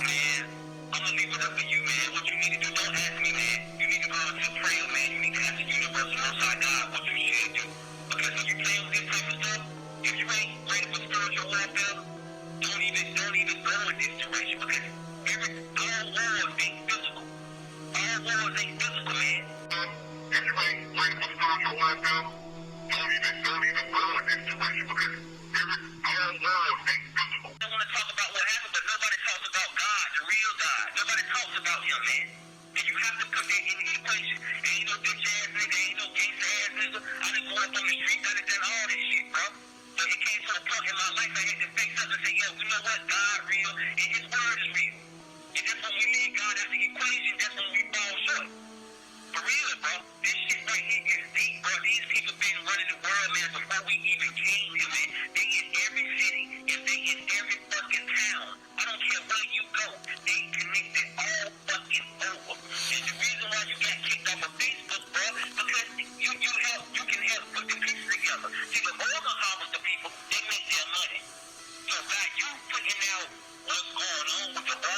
Man, I'm gonna leave it up to you, man. What you need to do, don't ask me, man. You need to go into prayer, man. You need to ask the universal most high God what you should do. Because when you play with this type of stuff, if you ain't ready for spiritual warfare, don't even go in this direction. Because all wars ain't physical. All wars ain't physical, man. If you ain't ready for spiritual warfare, don't even go in this direction. Because all wars ain't physical. I want to talk about what happened, but nobody talks about God, the real God. Nobody talks about him, man. And you have to put that in the equation. Ain't no bitch ass nigga, ain't no gangsta ass nigga. I done go up on the street, I done done all this shit, bro. But it came to a point in my life I had to face up and say, yo, you know what? God real, and his word is real. And that's when we leave God out the equation, that's when we fall short. For real, bro. This shit right here is deep, bro. These people been running the world, man, before we even came here, man. They in every city, if they in every fucking town. I don't care where you go. They connected all fucking over. And the reason why you got kicked off of Facebook, bro, because you can help put the pieces together. See, the oil harvest the people, they make their money. So by you putting out what's going on with the oil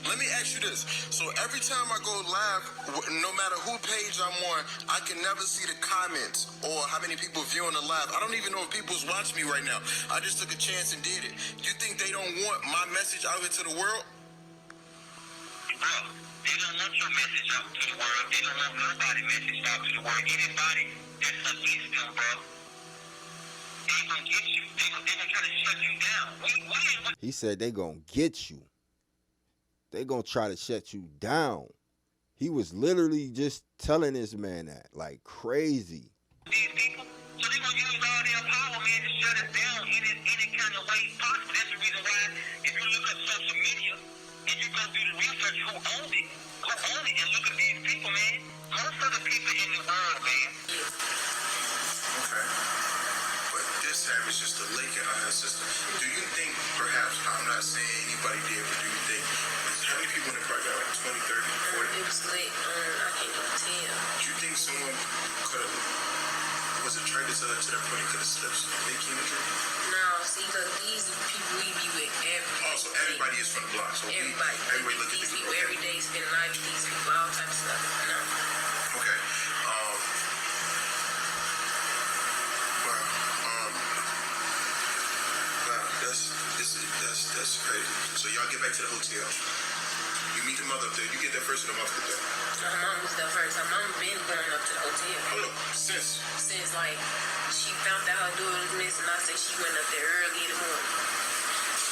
Let me ask you this. So every time I go live, no matter who page I'm on, I can never see the comments or how many people viewing the live. I don't even know if people's watching me right now. I just took a chance and did it. You think they don't want my message out here to the world? Bro, they don't want your message out to the world. They don't want nobody's message out to the world. Anybody that's against them, bro, they gonna get you. They gonna try to shut you down. He said they gonna get you. They gonna try to shut you down. He was literally just telling this man that, like, crazy. These people, so they gonna use all their power, man, to shut us down any kind of way possible. That's the reason why, if you look at social media and you go do the research, who owned it, and look at these people, man. Most of the people in the world, man. Okay. But this habit is just a lake in our system. Do you think, perhaps, I'm not saying anybody did, but do you think, how many people in the park got like 20, 30, 40? It was lit. I can't even tell. Do you think someone could have, was it traded to that point, could have slipped some leak in the drink? No, see, look, these people we be with every day. Oh, so everybody is from the block. So everybody look at these the people okay. every day, spend life with these people, all types of stuff. No. Okay. That's crazy. So y'all get back to the hotel. You meet the mother up there. You get there first or the mother up there? Her mom was there first. Her mom been going up to the hotel. Hold up. Since like she found out her daughter was missing, I said she went up there early in the morning.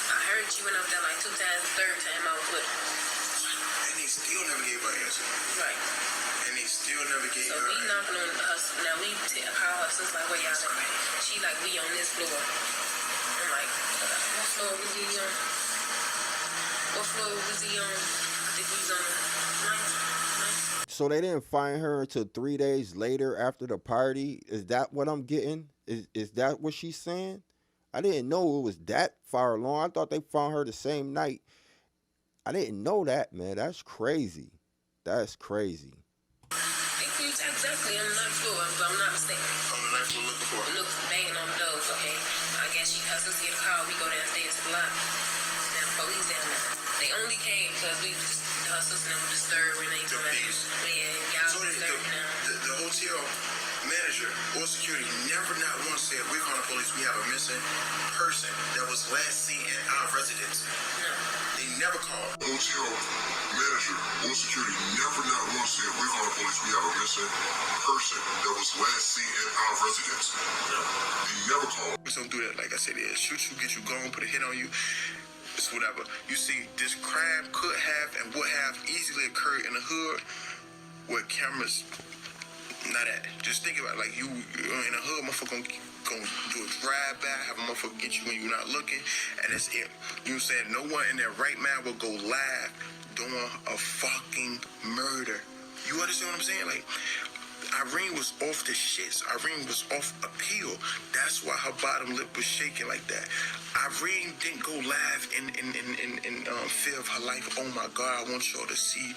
I heard she went up there like 2 times. The third time I was with her. And they still never gave her an answer. Right. And they still never gave her. So we knocking on her. Now we call her sister like, where y'all at? She like, we on this floor. I'm like, what floor was he on? What floor was he on? I think he was on the ninth. So they didn't find her until 3 days later after the party. Is that what I'm getting? Is that what she's saying? I didn't know it was that far along. I thought they found her the same night. I didn't know that, man. That's crazy. That's crazy. Exactly on the ninth floor, but I'm not mistaken. On the ninth floor looking for her? Look, banging on the doors, okay? I guess her sister get a call, we go downstairs to the lobby. Now the police down there. They only came because her sister and them were disturbed when they come out. Y'all disturbed now. The hotel manager or security never not once said, we're calling the police, we have a missing person that was last seen at our residence. No. They never called. Hotel manager or security never not once said, we're calling the police, we have a missing person that was last seen at our residence. They never called. Please don't do that. Like I said, they'll shoot you, get you gone, put a hit on you. It's whatever. You see, this crime could have and would have easily occurred in the hood where cameras not at. Just think about it. Like, you in the hood, motherfucker gonna do a drive-by, have a motherfucker get you when you're not looking, and that's it. You know what I'm saying? No one in their right mind will go live doing a fucking murder. You understand what I'm saying? Like, Irene was off the shits. Irene was off a pill. That's why her bottom lip was shaking like that. Irene didn't go live in fear of her life. Oh my God, I want y'all to see,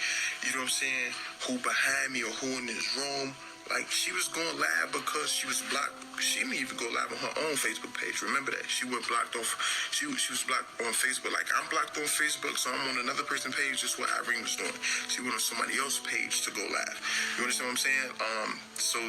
you know what I'm saying, who behind me or who in this room. Like, she was going live because she was blocked. She didn't even go live on her own Facebook page. Remember that. She went blocked off. She was blocked on Facebook. Like, I'm blocked on Facebook, so I'm on another person's page. That's what Irene was doing. She went on somebody else's page to go live. You understand what I'm saying? So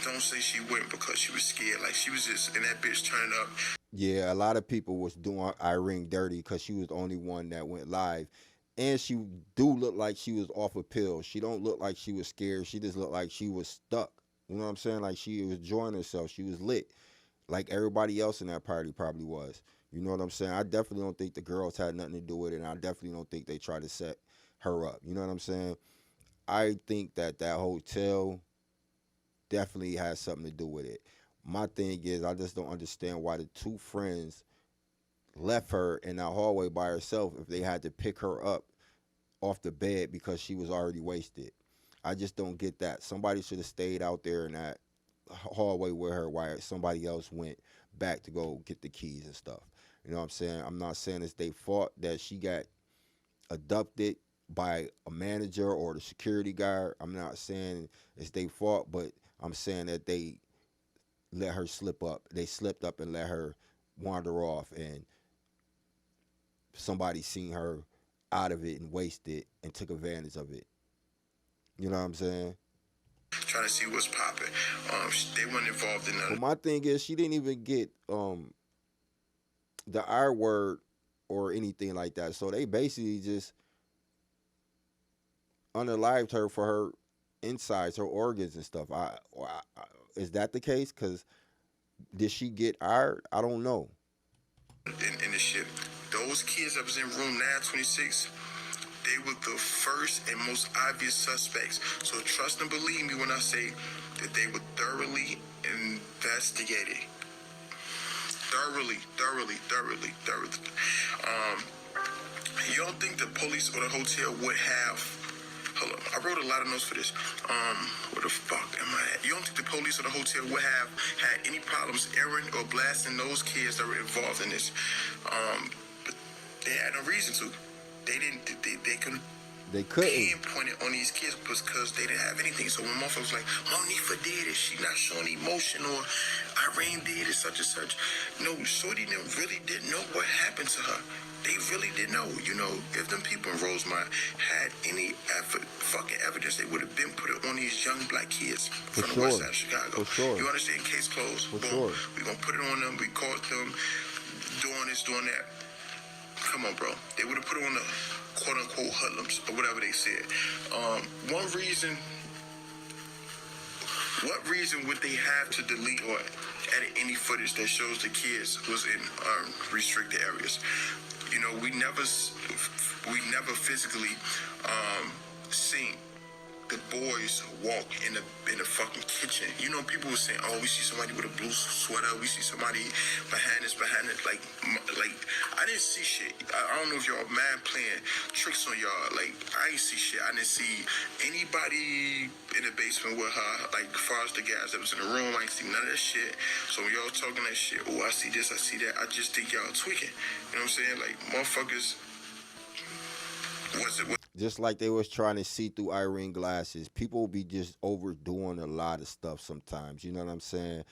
don't say she went because she was scared. Like, she was just in that bitch turning up. Yeah, a lot of people was doing Irene dirty because she was the only one that went live. And she do look like she was off a pill. She don't look like she was scared. She just looked like she was stuck. You know what I'm saying? Like, she was enjoying herself. She was lit. Like everybody else in that party probably was. You know what I'm saying? I definitely don't think the girls had nothing to do with it. And I definitely don't think they tried to set her up. You know what I'm saying? I think that hotel definitely has something to do with it. My thing is, I just don't understand why the two friends left her in that hallway by herself if they had to pick her up off the bed because she was already wasted. I just don't get that. Somebody should have stayed out there in that hallway with her while somebody else went back to go get the keys and stuff. You know what I'm saying? I'm not saying it's their fault that she got abducted by a manager or the security guard. I'm not saying it's their fault, but I'm saying that they let her slip up. They slipped up and let her wander off, and somebody seen her out of it and wasted and took advantage of it. You know what I'm saying? Trying to see what's popping. They weren't involved in none. But my thing is, she didn't even get the R word or anything like that. So they basically just unalived her for her insides, her organs and stuff. Is that the case? Because did she get R? I don't know. In the ship, those kids that was in room 926, they were the first and most obvious suspects. So trust and believe me when I say that they were thoroughly investigated. Thoroughly. You don't think the police or the hotel would have... Hold up, I wrote a lot of notes for this. Where the fuck am I at? You don't think the police or the hotel would have had any problems airing or blasting those kids that were involved in this? But they had no reason to. They couldn't. They couldn't pinpoint it on these kids because they didn't have anything. So when motherfuckers like, Monifa did it, she not showing emotion, or Irene did it, such and such. No, Shorty really didn't know what happened to her. They really didn't know. You know, if them people in Rosemont had any fucking evidence, they would have been put it on these young black kids from the west side of Chicago. For sure. You understand? Case closed. For Boom. sure. We're going to put it on them. We caught them doing this, doing that. Come on, bro. They would have put it on the quote-unquote hoodlums or whatever they said. What reason would they have to delete or edit any footage that shows the kids was in restricted areas? You know, we never physically seen the boys walk in the fucking kitchen. You know, people were saying, "Oh, we see somebody with a blue sweater. We see somebody behind it." Like I didn't see shit. I don't know if y'all man playing tricks on y'all. Like I ain't see shit. I didn't see anybody in the basement with her. Like as far as the guys that was in the room, I ain't see none of that shit. So when y'all talking that shit, oh, I see this, I see that. I just think y'all tweaking. You know what I'm saying? Like motherfuckers. Just like they was trying to see through Irene glasses. People be just overdoing a lot of stuff sometimes. You know what I'm saying?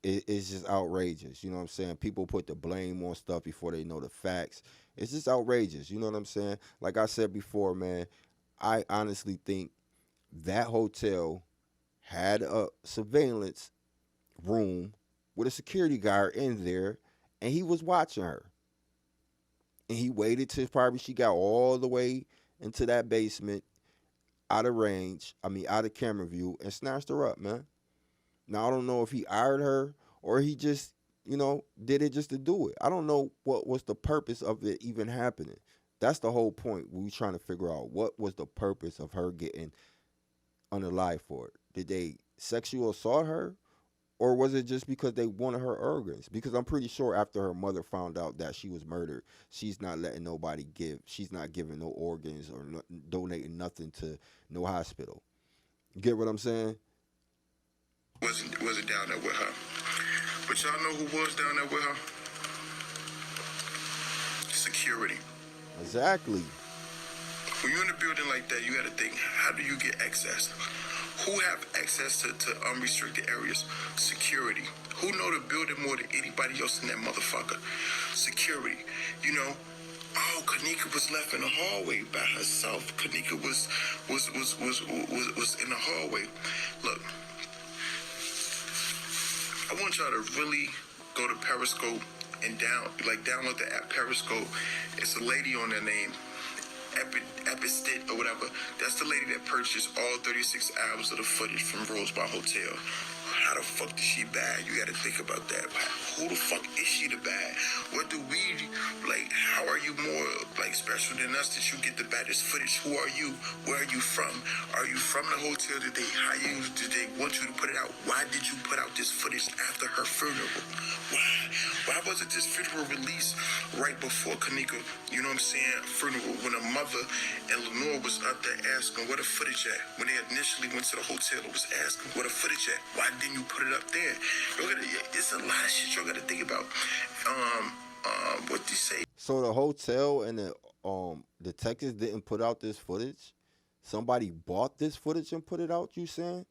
It's just outrageous. You know what I'm saying? People put the blame on stuff before they know the facts. It's just outrageous. You know what I'm saying? Like I said before, man, I honestly think that hotel had a surveillance room with a security guard in there, and he was watching her. And he waited till probably she got all the way into that basement, out of camera view, and snatched her up, man. Now, I don't know if he hired her or he just, did it just to do it. I don't know what was the purpose of it even happening. That's the whole point. We trying to figure out what was the purpose of her getting unalive for it. Did they sexual assault her? Or was it just because they wanted her organs? Because I'm pretty sure after her mother found out that she was murdered, she's not letting nobody give. She's not giving no organs or donating nothing to no hospital. Get what I'm saying? Wasn't down there with her. But y'all know who was down there with her? Security. Exactly. When you're in a building like that, you got to think, how do you get access? Who have access to unrestricted areas? Security. Who know the building more than anybody else in that motherfucker? Security. You know, oh, Kenneka was left in the hallway by herself. Kenneka was in the hallway. Look, I want y'all to really go to Periscope and download the app Periscope. It's a lady on there named Epistit or whatever. That's the lady that purchased all 36 hours of the footage from Rosemont Hotel. How the fuck did she bad? You gotta think about that. Who the fuck is she to bad? What do we, how are you more, special than us that you get the baddest footage? Who are you? Where are you from? Are you from the hotel? Did they hire you? Did they want you to put it out? Why did you put out this footage after her funeral? Why wasn't this funeral released right before Kenneka, you know what I'm saying, funeral, when her mother and Lenore was up there asking where the footage at? When they initially went to the hotel, it was asking where the footage at? Why didn't you put it up there? It's a lot of shit y'all gotta think about. What do you say? So the hotel and the detectives didn't put out this footage? Somebody bought this footage and put it out, you saying?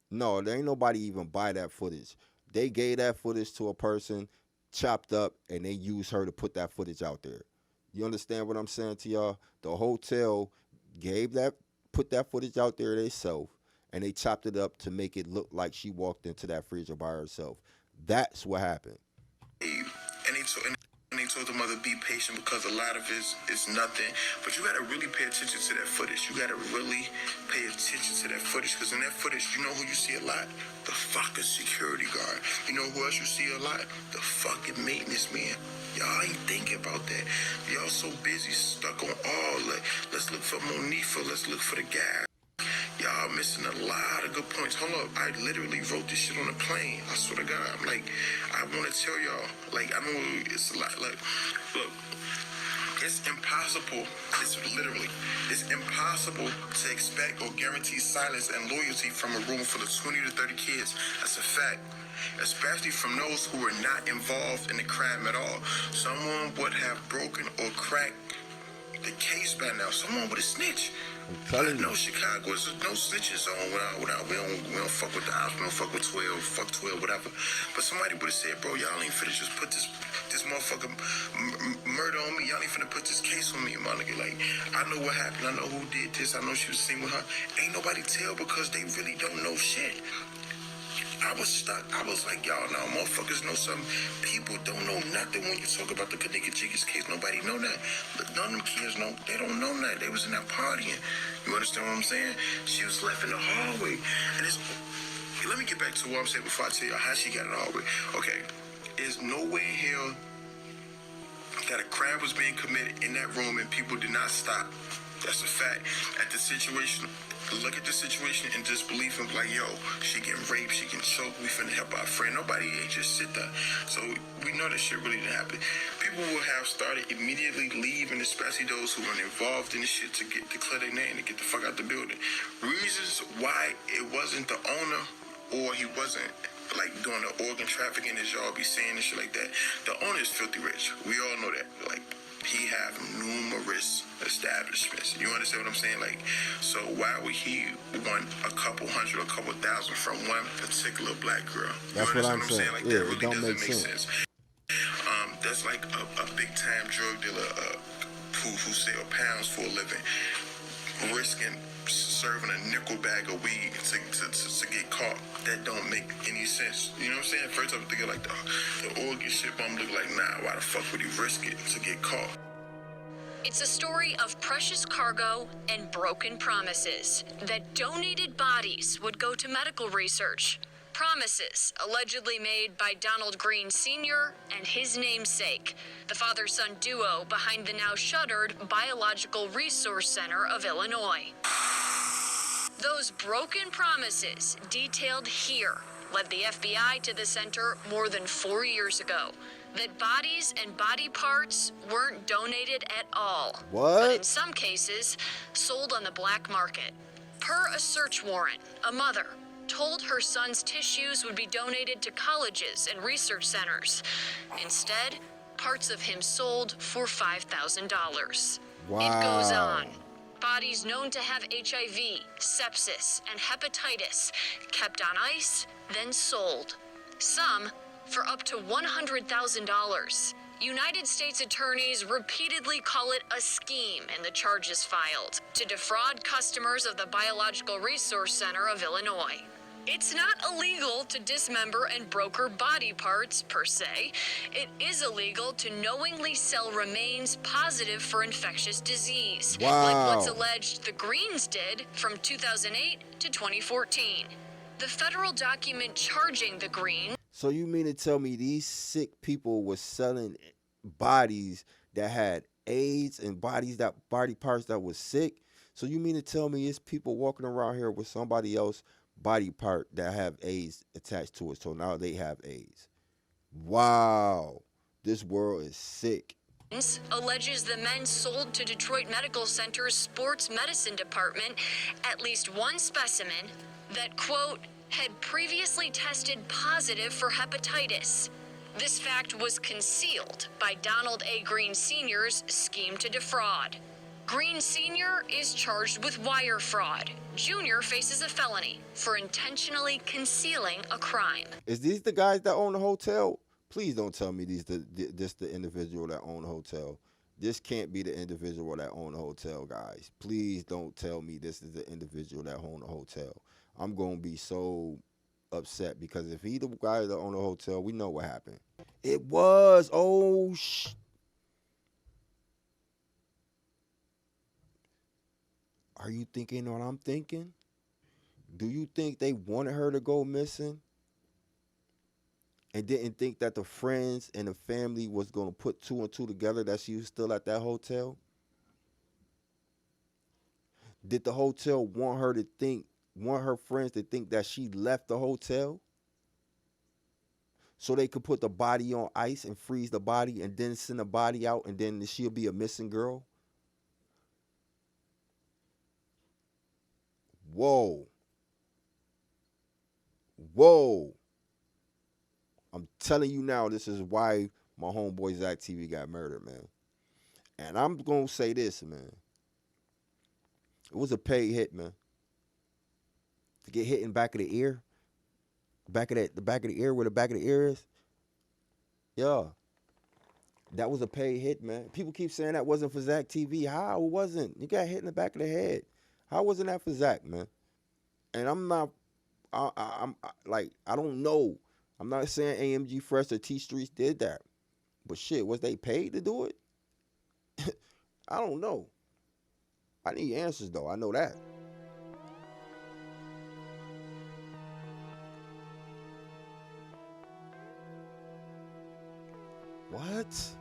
No, there ain't nobody even buy that footage. They gave that footage to a person chopped up, and they used her to put that footage out there. You understand what I'm saying to y'all? The hotel put that footage out there themselves, and they chopped it up to make it look like she walked into that freezer by herself. That's what happened. And they told the mother, be patient, because a lot of it is nothing. But you got to really pay attention to that footage. You got to really pay attention to that footage, because in that footage, you know who you see a lot? The fucking security guard. You know who else you see a lot? The fucking maintenance man. Y'all ain't thinking about that. Y'all so busy, stuck on all that. Let's look for Monifa. Let's look for the guy. Y'all missing a lot of good points. Hold up, I literally wrote this shit on a plane. I swear to God, I'm like, I want to tell y'all, like, I know it's a lot, like, look, it's impossible, it's impossible to expect or guarantee silence and loyalty from a room full of 20 to 30 kids. That's a fact. Especially from those who are not involved in the crime at all. Someone would have broken or cracked the case by now. Someone would have snitched. I know Chicago is no snitching zone. We don't fuck with the ops. We don't fuck with 12. Fuck 12, whatever. But somebody would have said, bro, y'all ain't finna just put this motherfucker murder on me. Y'all ain't finna put this case on me, my nigga. Like, I know what happened. I know who did this. I know she was seen with her. Ain't nobody tell, because they really don't know shit. I was stuck. I was like, y'all know, motherfuckers know something. People don't know nothing when you talk about the Kenneka JENKINS case. Nobody know that. But none of them kids know. They don't know that. They was in that partying. You understand what I'm saying? She was left in the hallway. And let me get back to what I'm saying before I tell you how she got in the hallway. Okay. There's no way in hell that a crime was being committed in that room and people did not stop. That's a fact. Look at the situation in disbelief and be like, yo, she getting raped, she getting choked, we finna help our friend. Nobody ain't just sit there. So we know that shit really didn't happen. People will have started immediately leaving, especially those who were involved in the shit, to declare their name, to get the fuck out the building. Reasons why it wasn't the owner, or he wasn't like doing the organ trafficking, as y'all be saying and shit like that. The owner is filthy rich. We all know that. Like, he have numerous establishments. You understand what I'm saying? Like, so why would he want a couple hundred or a couple thousand from one particular black girl? That's what I'm saying. Like, yeah, that really it don't doesn't make sense. That's like a big time drug dealer who sell pounds for a living, risking serving a nickel bag of weed to get caught. That don't make any sense. You know what I'm saying? First I'm thinking like the organ shit, but I'm looking like, nah, why the fuck would he risk it to get caught? It's a story of precious cargo and broken promises that donated bodies would go to medical research. Promises allegedly made by Donald Green Sr. and his namesake, the father-son duo behind the now shuttered Biological Resource Center of Illinois. Those broken promises, detailed here, led the FBI to the center more than 4 years ago. That bodies and body parts weren't donated at all. What? But in some cases, sold on the black market. Per a search warrant, a mother told her son's tissues would be donated to colleges and research centers. Instead, parts of him sold for $5,000. Wow. It goes on. Bodies known to have HIV, sepsis, and hepatitis kept on ice, then sold. Some for up to $100,000. United States attorneys repeatedly call it a scheme in the charges filed to defraud customers of the Biological Resource Center of Illinois. It's not illegal to dismember and broker body parts per se. It is illegal to knowingly sell remains positive for infectious disease. Wow. Like what's alleged the Greens did from 2008 to 2014. The federal document charging the Greens. So you mean to tell me these sick people were selling bodies that had AIDS and body parts that was sick? So you mean to tell me it's people walking around here with somebody else body part that have AIDS attached to it, so now they have AIDS? Wow, this world is sick. Alleges the men sold to Detroit Medical Center's sports medicine department at least one specimen that, quote, had previously tested positive for hepatitis. This fact was concealed by Donald A. Green Sr.'s scheme to defraud. Green Sr. is charged with wire fraud. Junior faces a felony for intentionally concealing a crime. Is these the guys that own the hotel? Please don't tell me this the individual that owned the hotel. This can't be the individual that owned the hotel, guys. Please don't tell me this is the individual that owned the hotel. I'm going to be so upset because if he the guy that owned the hotel, we know what happened. It was. Oh, Are you thinking what I'm thinking? Do you think they wanted her to go missing and didn't think that the friends and the family was going to put 2 and 2 together that she was still at that hotel? Did the hotel want her friends to think that she left the hotel so they could put the body on ice and freeze the body and then send the body out and then she'll be a missing girl? Whoa. Whoa. I'm telling you now, this is why my homeboy ZACK TV got murdered, man. And I'm going to say this, man. It was a paid hit, man. To get hit in the back of the ear. The back of the ear, where the back of the ear is. Yeah. That was a paid hit, man. People keep saying that wasn't for ZACK TV. How? It wasn't. You got hit in the back of the head. How wasn't that for ZACK, man? And I'm not, I don't know. I'm not saying AMG Fresh or T Streets did that. But shit, was they paid to do it? I don't know. I need answers, though. I know that. What?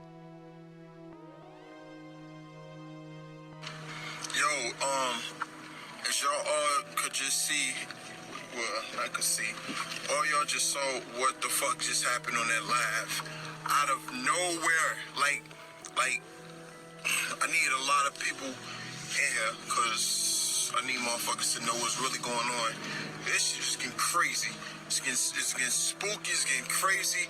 Yo, as y'all all could just see, well, I could see, all y'all just saw what the fuck just happened on that live. Out of nowhere, like, I need a lot of people in here, because I need motherfuckers to know what's really going on. This shit is getting crazy. It's getting spooky, it's getting crazy.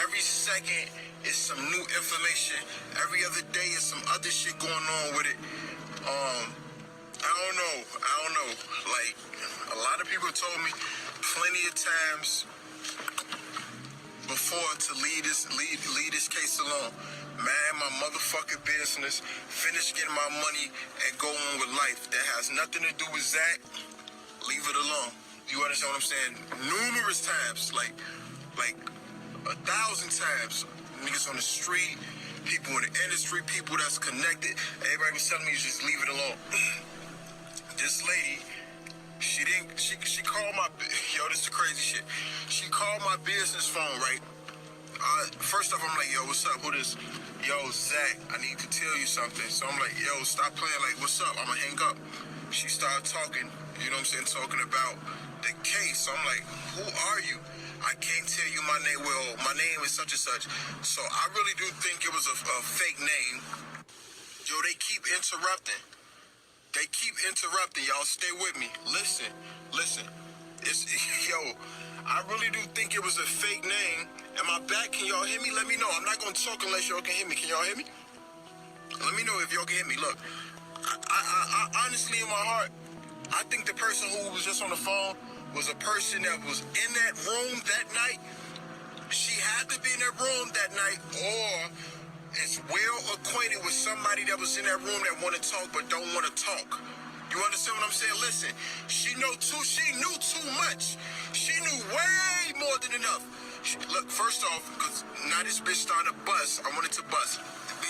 Every second is some new information. Every other day is some other shit going on with it. I don't know. Like, a lot of people told me plenty of times before to leave this case alone. Man, my motherfucking business, finish getting my money and go on with life. That has nothing to do with ZACK. Leave it alone. You understand what I'm saying? Numerous times, like 1,000 times. Niggas on the street, people in the industry, people that's connected. Everybody was telling me just leave it alone. This lady, she called my, yo, this is crazy shit. She called my business phone, right? First off, I'm like, yo, what's up? Who this? Yo, ZACK, I need to tell you something. So I'm like, yo, stop playing. Like, what's up? I'm gonna hang up. She started talking, you know what I'm saying, talking about the case. So I'm like, who are you? I can't tell you my name. Well, my name is such and such. So I really do think it was a fake name. Yo, they keep interrupting. Y'all stay with me. Listen. Yo, I really do think it was a fake name. Am I back? Can y'all hear me? Let me know. I'm not going to talk unless y'all can hear me. Can y'all hear me? Let me know if y'all can hear me. Look, I honestly, in my heart, I think the person who was just on the phone was a person that was in that room that night. She had to be in that room that night, or is well acquainted with somebody that was in that room that want to talk but don't want to talk. You understand what I'm saying? Listen, she knew too much. She knew way more than enough. Look, first off, because now this bitch started to bust. I wanted to bust.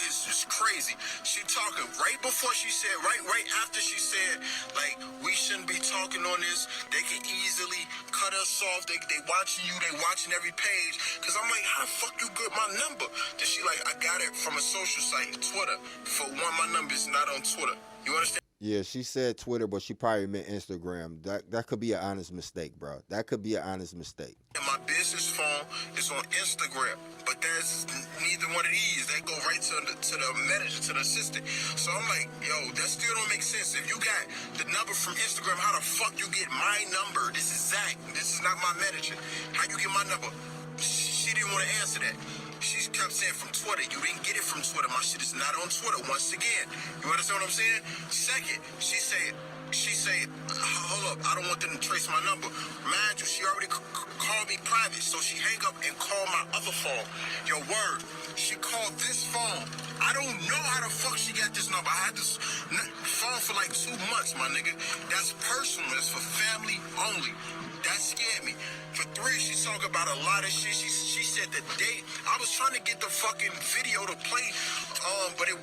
It's just crazy. She talking right before she said, right after she said, like, we shouldn't be talking on this. They can easily cut us off. They watching you. They watching every page. Because I'm like, how the fuck you get my number? Then she like, I got it from a social site, Twitter. For one, my number is not on Twitter. You understand? Yeah, she said Twitter, but she probably meant Instagram. That could be an honest mistake, bro. That could be an honest mistake. And my business phone is on Instagram, but there's neither one of these. They go right to the manager, to the assistant. So I'm like, yo, that still don't make sense. If you got the number from Instagram, how the fuck you get my number? This is ZACK. This is not my manager. How you get my number? She didn't want to answer that. She kept saying from Twitter. You didn't get it from Twitter. My shit is not on Twitter once again. You understand what I'm saying? Second, she said, hold up, I don't want them to trace my number. Mind you, she already called me private, so she hang up and called my other phone. Yo, word, she called this phone. I don't know how the fuck she got this number. I had this phone for like 2 months, my nigga. That's personal. That's for family only. That scared me. For 3, she talked about a lot of shit. She said the date. I was trying to get the fucking video to play, but it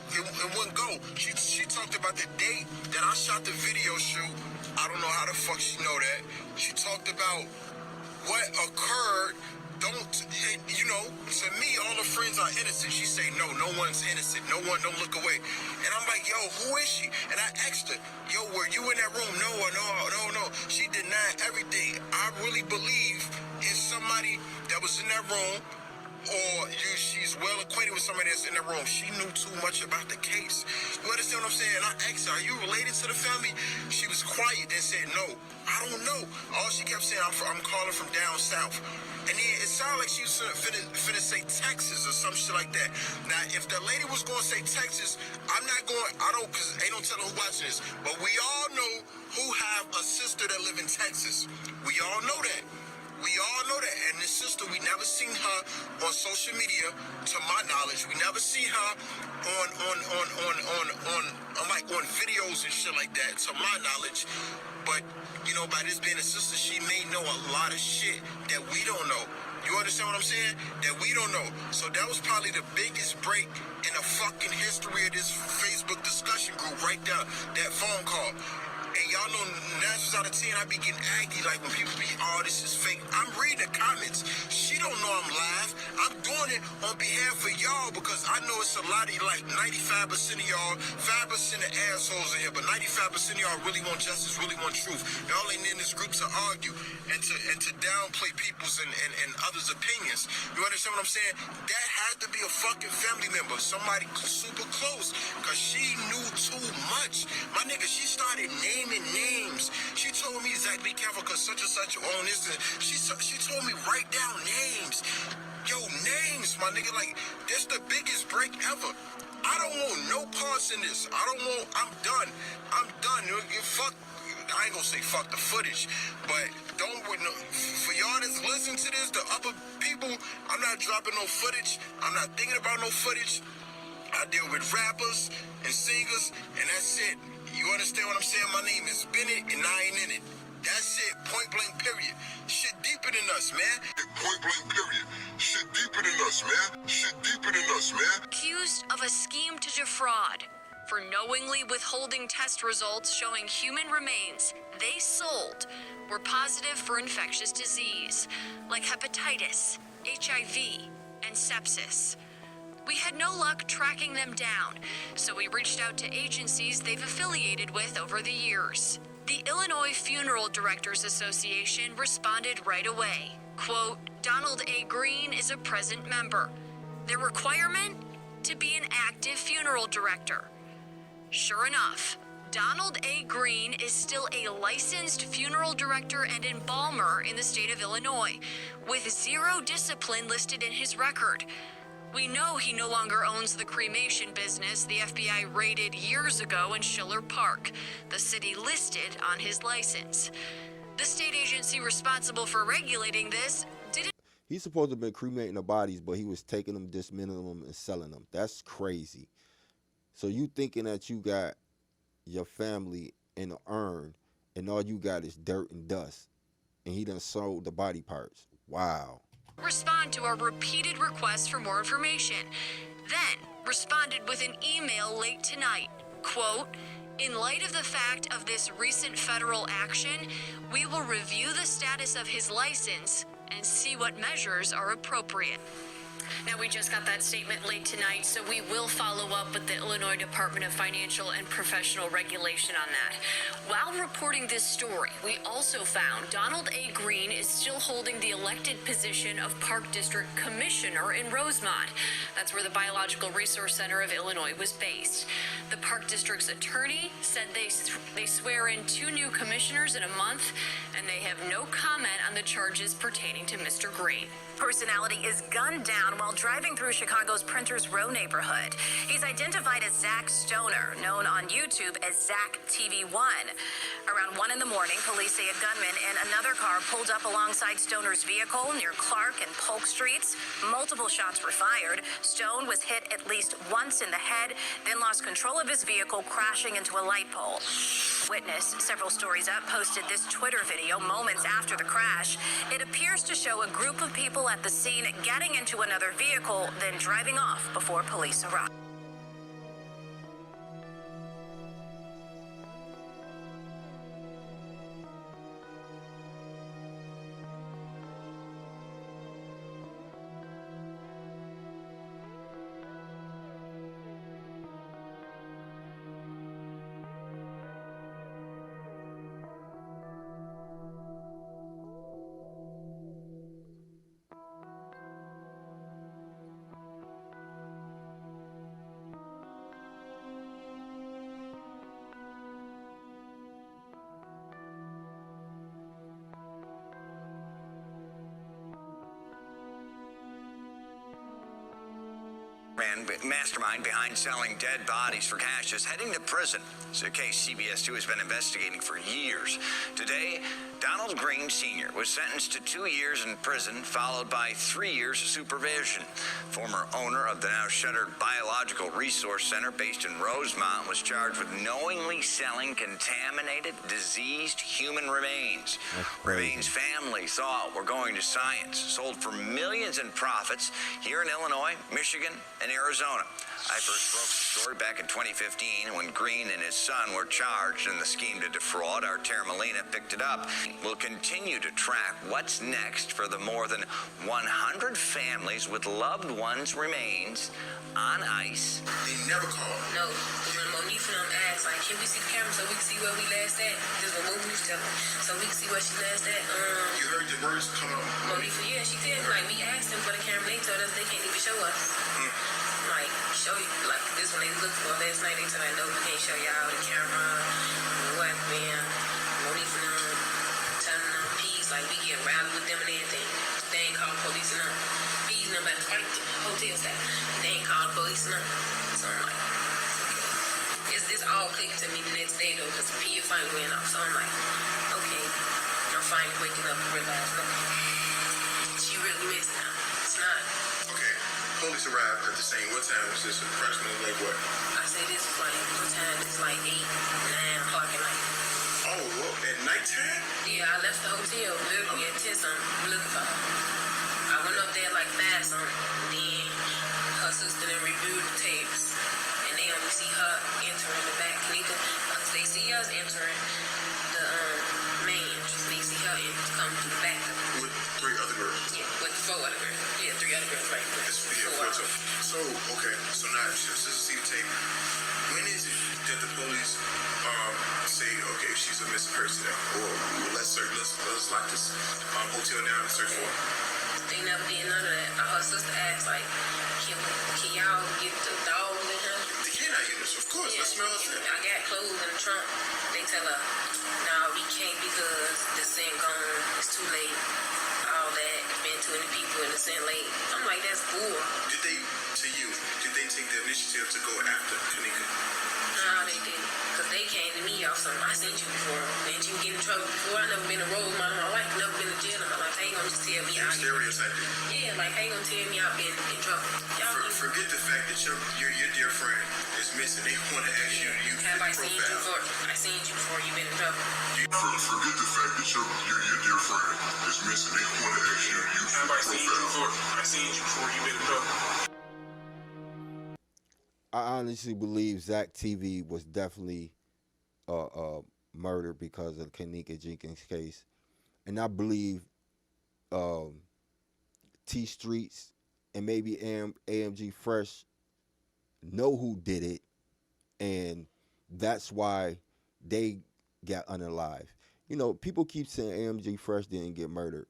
wouldn't go. She talked about the date that I shot the video shoot. I don't know how the fuck she know that. She talked about what occurred. To me, all the friends are innocent. She say, no one's innocent. No one, don't look away. And I'm like, yo, who is she? And I asked her, yo, were you in that room? No. She denied everything. I really believe it's somebody that was in that room, or she's well acquainted with somebody that's in the room. She knew too much about the case. You understand what I'm saying? I asked her, are you related to the family? She was quiet and said, no, I don't know. All she kept saying, I'm calling from down south. And then it sounded like she was finna say Texas or some shit like that. Now, if the lady was gonna say Texas, I'm not going, because ain't no telling who watching this, but we all know who have a sister that live in Texas. We all know that. We all know that. And this sister, we never seen her on social media, to my knowledge. We never seen her on videos and shit like that, to my knowledge. But, by this being a sister, she may know a lot of shit that we don't know. You understand what I'm saying? That we don't know. So that was probably the biggest break in the fucking history of this Facebook discussion group right there. That phone call. And y'all know 9 out of 10, I be getting aggy, like when people be, oh, this is fake. I'm reading the comments. She don't know I'm live. I'm doing it on behalf of y'all because I know it's a lot of you, like 95% of y'all, 5% of assholes in here, but 95% of y'all really want justice, really want truth. Y'all ain't in this group to argue and to downplay people's and others' opinions. You understand what I'm saying? That had to be a fucking family member, somebody super close, because she knew too much. My nigga, she started naming names. She told me, Zach, be careful because such and such on this. And she told me, write down names. Yo, names, my nigga. Like, this the biggest break ever. I don't want no parts in this. I'm done. Fuck. I ain't gonna say fuck the footage, but for y'all that's listening to this, the other people, I'm not dropping no footage. I'm not thinking about no footage. I deal with rappers and singers, and that's it. You understand what I'm saying? My name is Bennett, and I ain't in it. That's it. Point blank, period. Shit deeper than us, man. Point blank, period. Shit deeper than us, man. Shit deeper than us, man. Accused of a scheme to defraud for knowingly withholding test results showing human remains they sold were positive for infectious disease like hepatitis, HIV, and sepsis. We had no luck tracking them down, so we reached out to agencies they've affiliated with over the years. The Illinois Funeral Directors Association responded right away. Quote, Donald A. Green is a present member. Their requirement? To be an active funeral director. Sure enough, Donald A. Green is still a licensed funeral director and embalmer in the state of Illinois, with 0 discipline listed in his record. We know he no longer owns the cremation business the FBI raided years ago in Schiller Park, the city listed on his license. The state agency responsible for regulating this didn't. He's supposed to have been cremating the bodies, but he was taking them, dismantling them, and selling them. That's crazy. So you thinking that you got your family in an urn, and all you got is dirt and dust, and he done sold the body parts. Wow. Respond to our repeated requests for more information. Then responded with an email late tonight. Quote, in light of the fact of this recent federal action, we will review the status of his license and see what measures are appropriate. Now, we just got that statement late tonight, so we will follow up with the Illinois Department of Financial and Professional Regulation on that. While reporting this story, we also found Donald A. Green is still holding the elected position of Park District Commissioner in Rosemont. That's where the Biological Resource Center of Illinois was based. The Park District's attorney said they swear in 2 new commissioners in a month, and they have no comment on the charges pertaining to Mr. Green. Personality is gunned down while driving through Chicago's Printers Row neighborhood. He's identified as Zack Stoner, known on YouTube as ZACK TV1. Around 1 in the morning, police say a gunman in another car pulled up alongside Stoner's vehicle near Clark and Polk Streets. Multiple shots were fired. Stone was hit at least once in the head, then lost control of his vehicle, crashing into a light pole. Witness, several stories up, posted this Twitter video moments after the crash. It appears to show a group of people at the scene getting into another vehicle, then driving off before police arrive. Mastermind behind selling dead bodies for cash is heading to prison. It's a case CBS 2 has been investigating for years. Today, Donald Green Sr. was sentenced to 2 years in prison, followed by 3 years of supervision. Former owner of the now shuttered Biological Resource Center based in Rosemont was charged with knowingly selling contaminated, diseased human remains. Remains families thought were going to science, sold for millions in profits here in Illinois, Michigan, and Arizona. I first broke the story back in 2015 when Green and his son were charged in the scheme to defraud. Our Tara Molina picked it up. We'll continue to track what's next for the more than 100 families with loved ones' remains on ice. They never called. No, because when Monique and them asked, like, can we see the camera so we can see where we last at? This is what Monique was telling me. So we can see where she last at. You heard the words come out. Monique, yeah, she did. Like, we asked them for the camera. They told us they can't even show us. Like, show you, like, this one they looked for last night. They told us, no, we can't show y'all the camera. What, man? Monique and them telling them, peace, like, we get rowdy with them and everything. They ain't called police and them. Peace and them about to fight the hotel staff. They ain't called police and them. So I'm like, okay. This all clicked to me the next day, though, because Pia finally went off. So I'm like, okay. I'm finally waking up and realizing, okay, she really missed now. It's not. Okay. Police arrived at the scene. What time was this? Approximately like what? I say this is like, what time? It's like 8, 9 o'clock at night. Oh, well, at nighttime? Yeah, I left the hotel literally at 10 something looking for her. I went up there like 5 something. Then her sister then reviewed the tapes. And they only see her entering the back. Because they see us entering the main. They see her come through the back. With 3 other girls? Yeah, with 4 other girls. Yeah, 3 other girls, right? So, okay, so now just to see the tape. When is it that the police say, okay, she's a missing person now, or let's lock this hotel down and search for her? They never did none of that. Her sister asked, like, can y'all get the dogs in her? The canine units, of course. Yeah, Let's smell it. I got clothes in the trunk. They tell her, no, we can't because the scent gone. It's too late. All that. It's been too many people in the scent late. I'm like, that's bull. Did they take the initiative to go after Kenneka? No, they didn't. Because they came to me off something. I seen you before. Didn't you get in trouble before? I never been in a road in my life. Never been to jail in my life. How you gonna just tell me out? Stereotyping. Yeah, like, how you gonna tell me I've been in trouble? Forget the fact that your dear friend is missing. They want to ask you, have I seen you before? I seen you before. You been in trouble. Forget the fact that your dear friend is missing. They want to ask you, have I seen you before? I seen you before. You been in trouble. I honestly believe ZACK TV was definitely murdered because of the Kenneka Jenkins case. And I believe T Streets and maybe AMG Fresh know who did it, and that's why they got unalive. You know, people keep saying AMG Fresh didn't get murdered,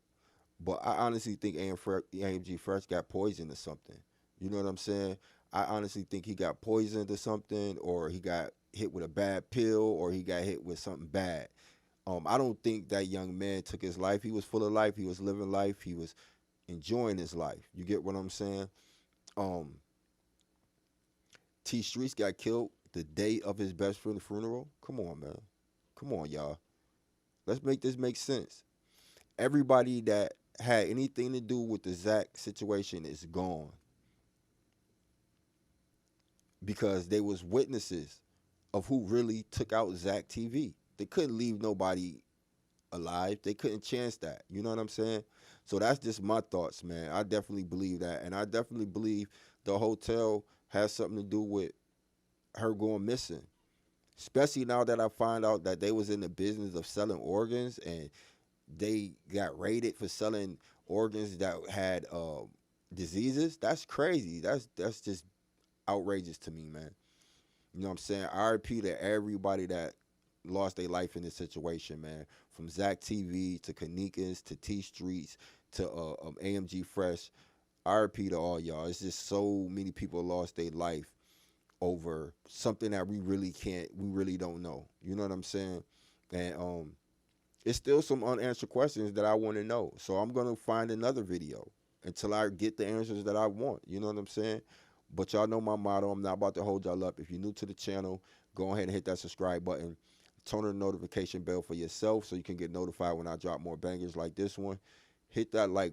but I honestly think AMG Fresh got poisoned or something. You know what I'm saying? I honestly think he got poisoned or something, or he got hit with a bad pill, or he got hit with something bad. I don't think that young man took his life. He was full of life. He was living life. He was, enjoying his life. You get what I'm saying? T Streets got killed the day of his best friend's funeral. Come on, man. Come on, y'all. Let's make this make sense. Everybody that had anything to do with the ZACK situation is gone because they was witnesses of who really took out ZACK TV. They couldn't leave nobody alive. They couldn't chance that. You know what I'm saying? So that's just my thoughts, man. I definitely believe that. And I definitely believe the hotel has something to do with her going missing. Especially now that I find out that they was in the business of selling organs and they got raided for selling organs that had diseases. That's crazy. That's just outrageous to me, man. You know what I'm saying? RIP to everybody that lost their life in this situation, man. From ZACK TV to Kenneka's to T Streets to AMG Fresh. RIP to all y'all. It's just so many people lost their life over something that we really don't know. You know what I'm saying? And it's still some unanswered questions that I want to know. So I'm going to find another video until I get the answers that I want. You know what I'm saying? But y'all know my motto. I'm not about to hold y'all up. If you're new to the channel, go ahead and hit that subscribe button. Turn on the notification bell for yourself so you can get notified when I drop more bangers like this one. Hit that like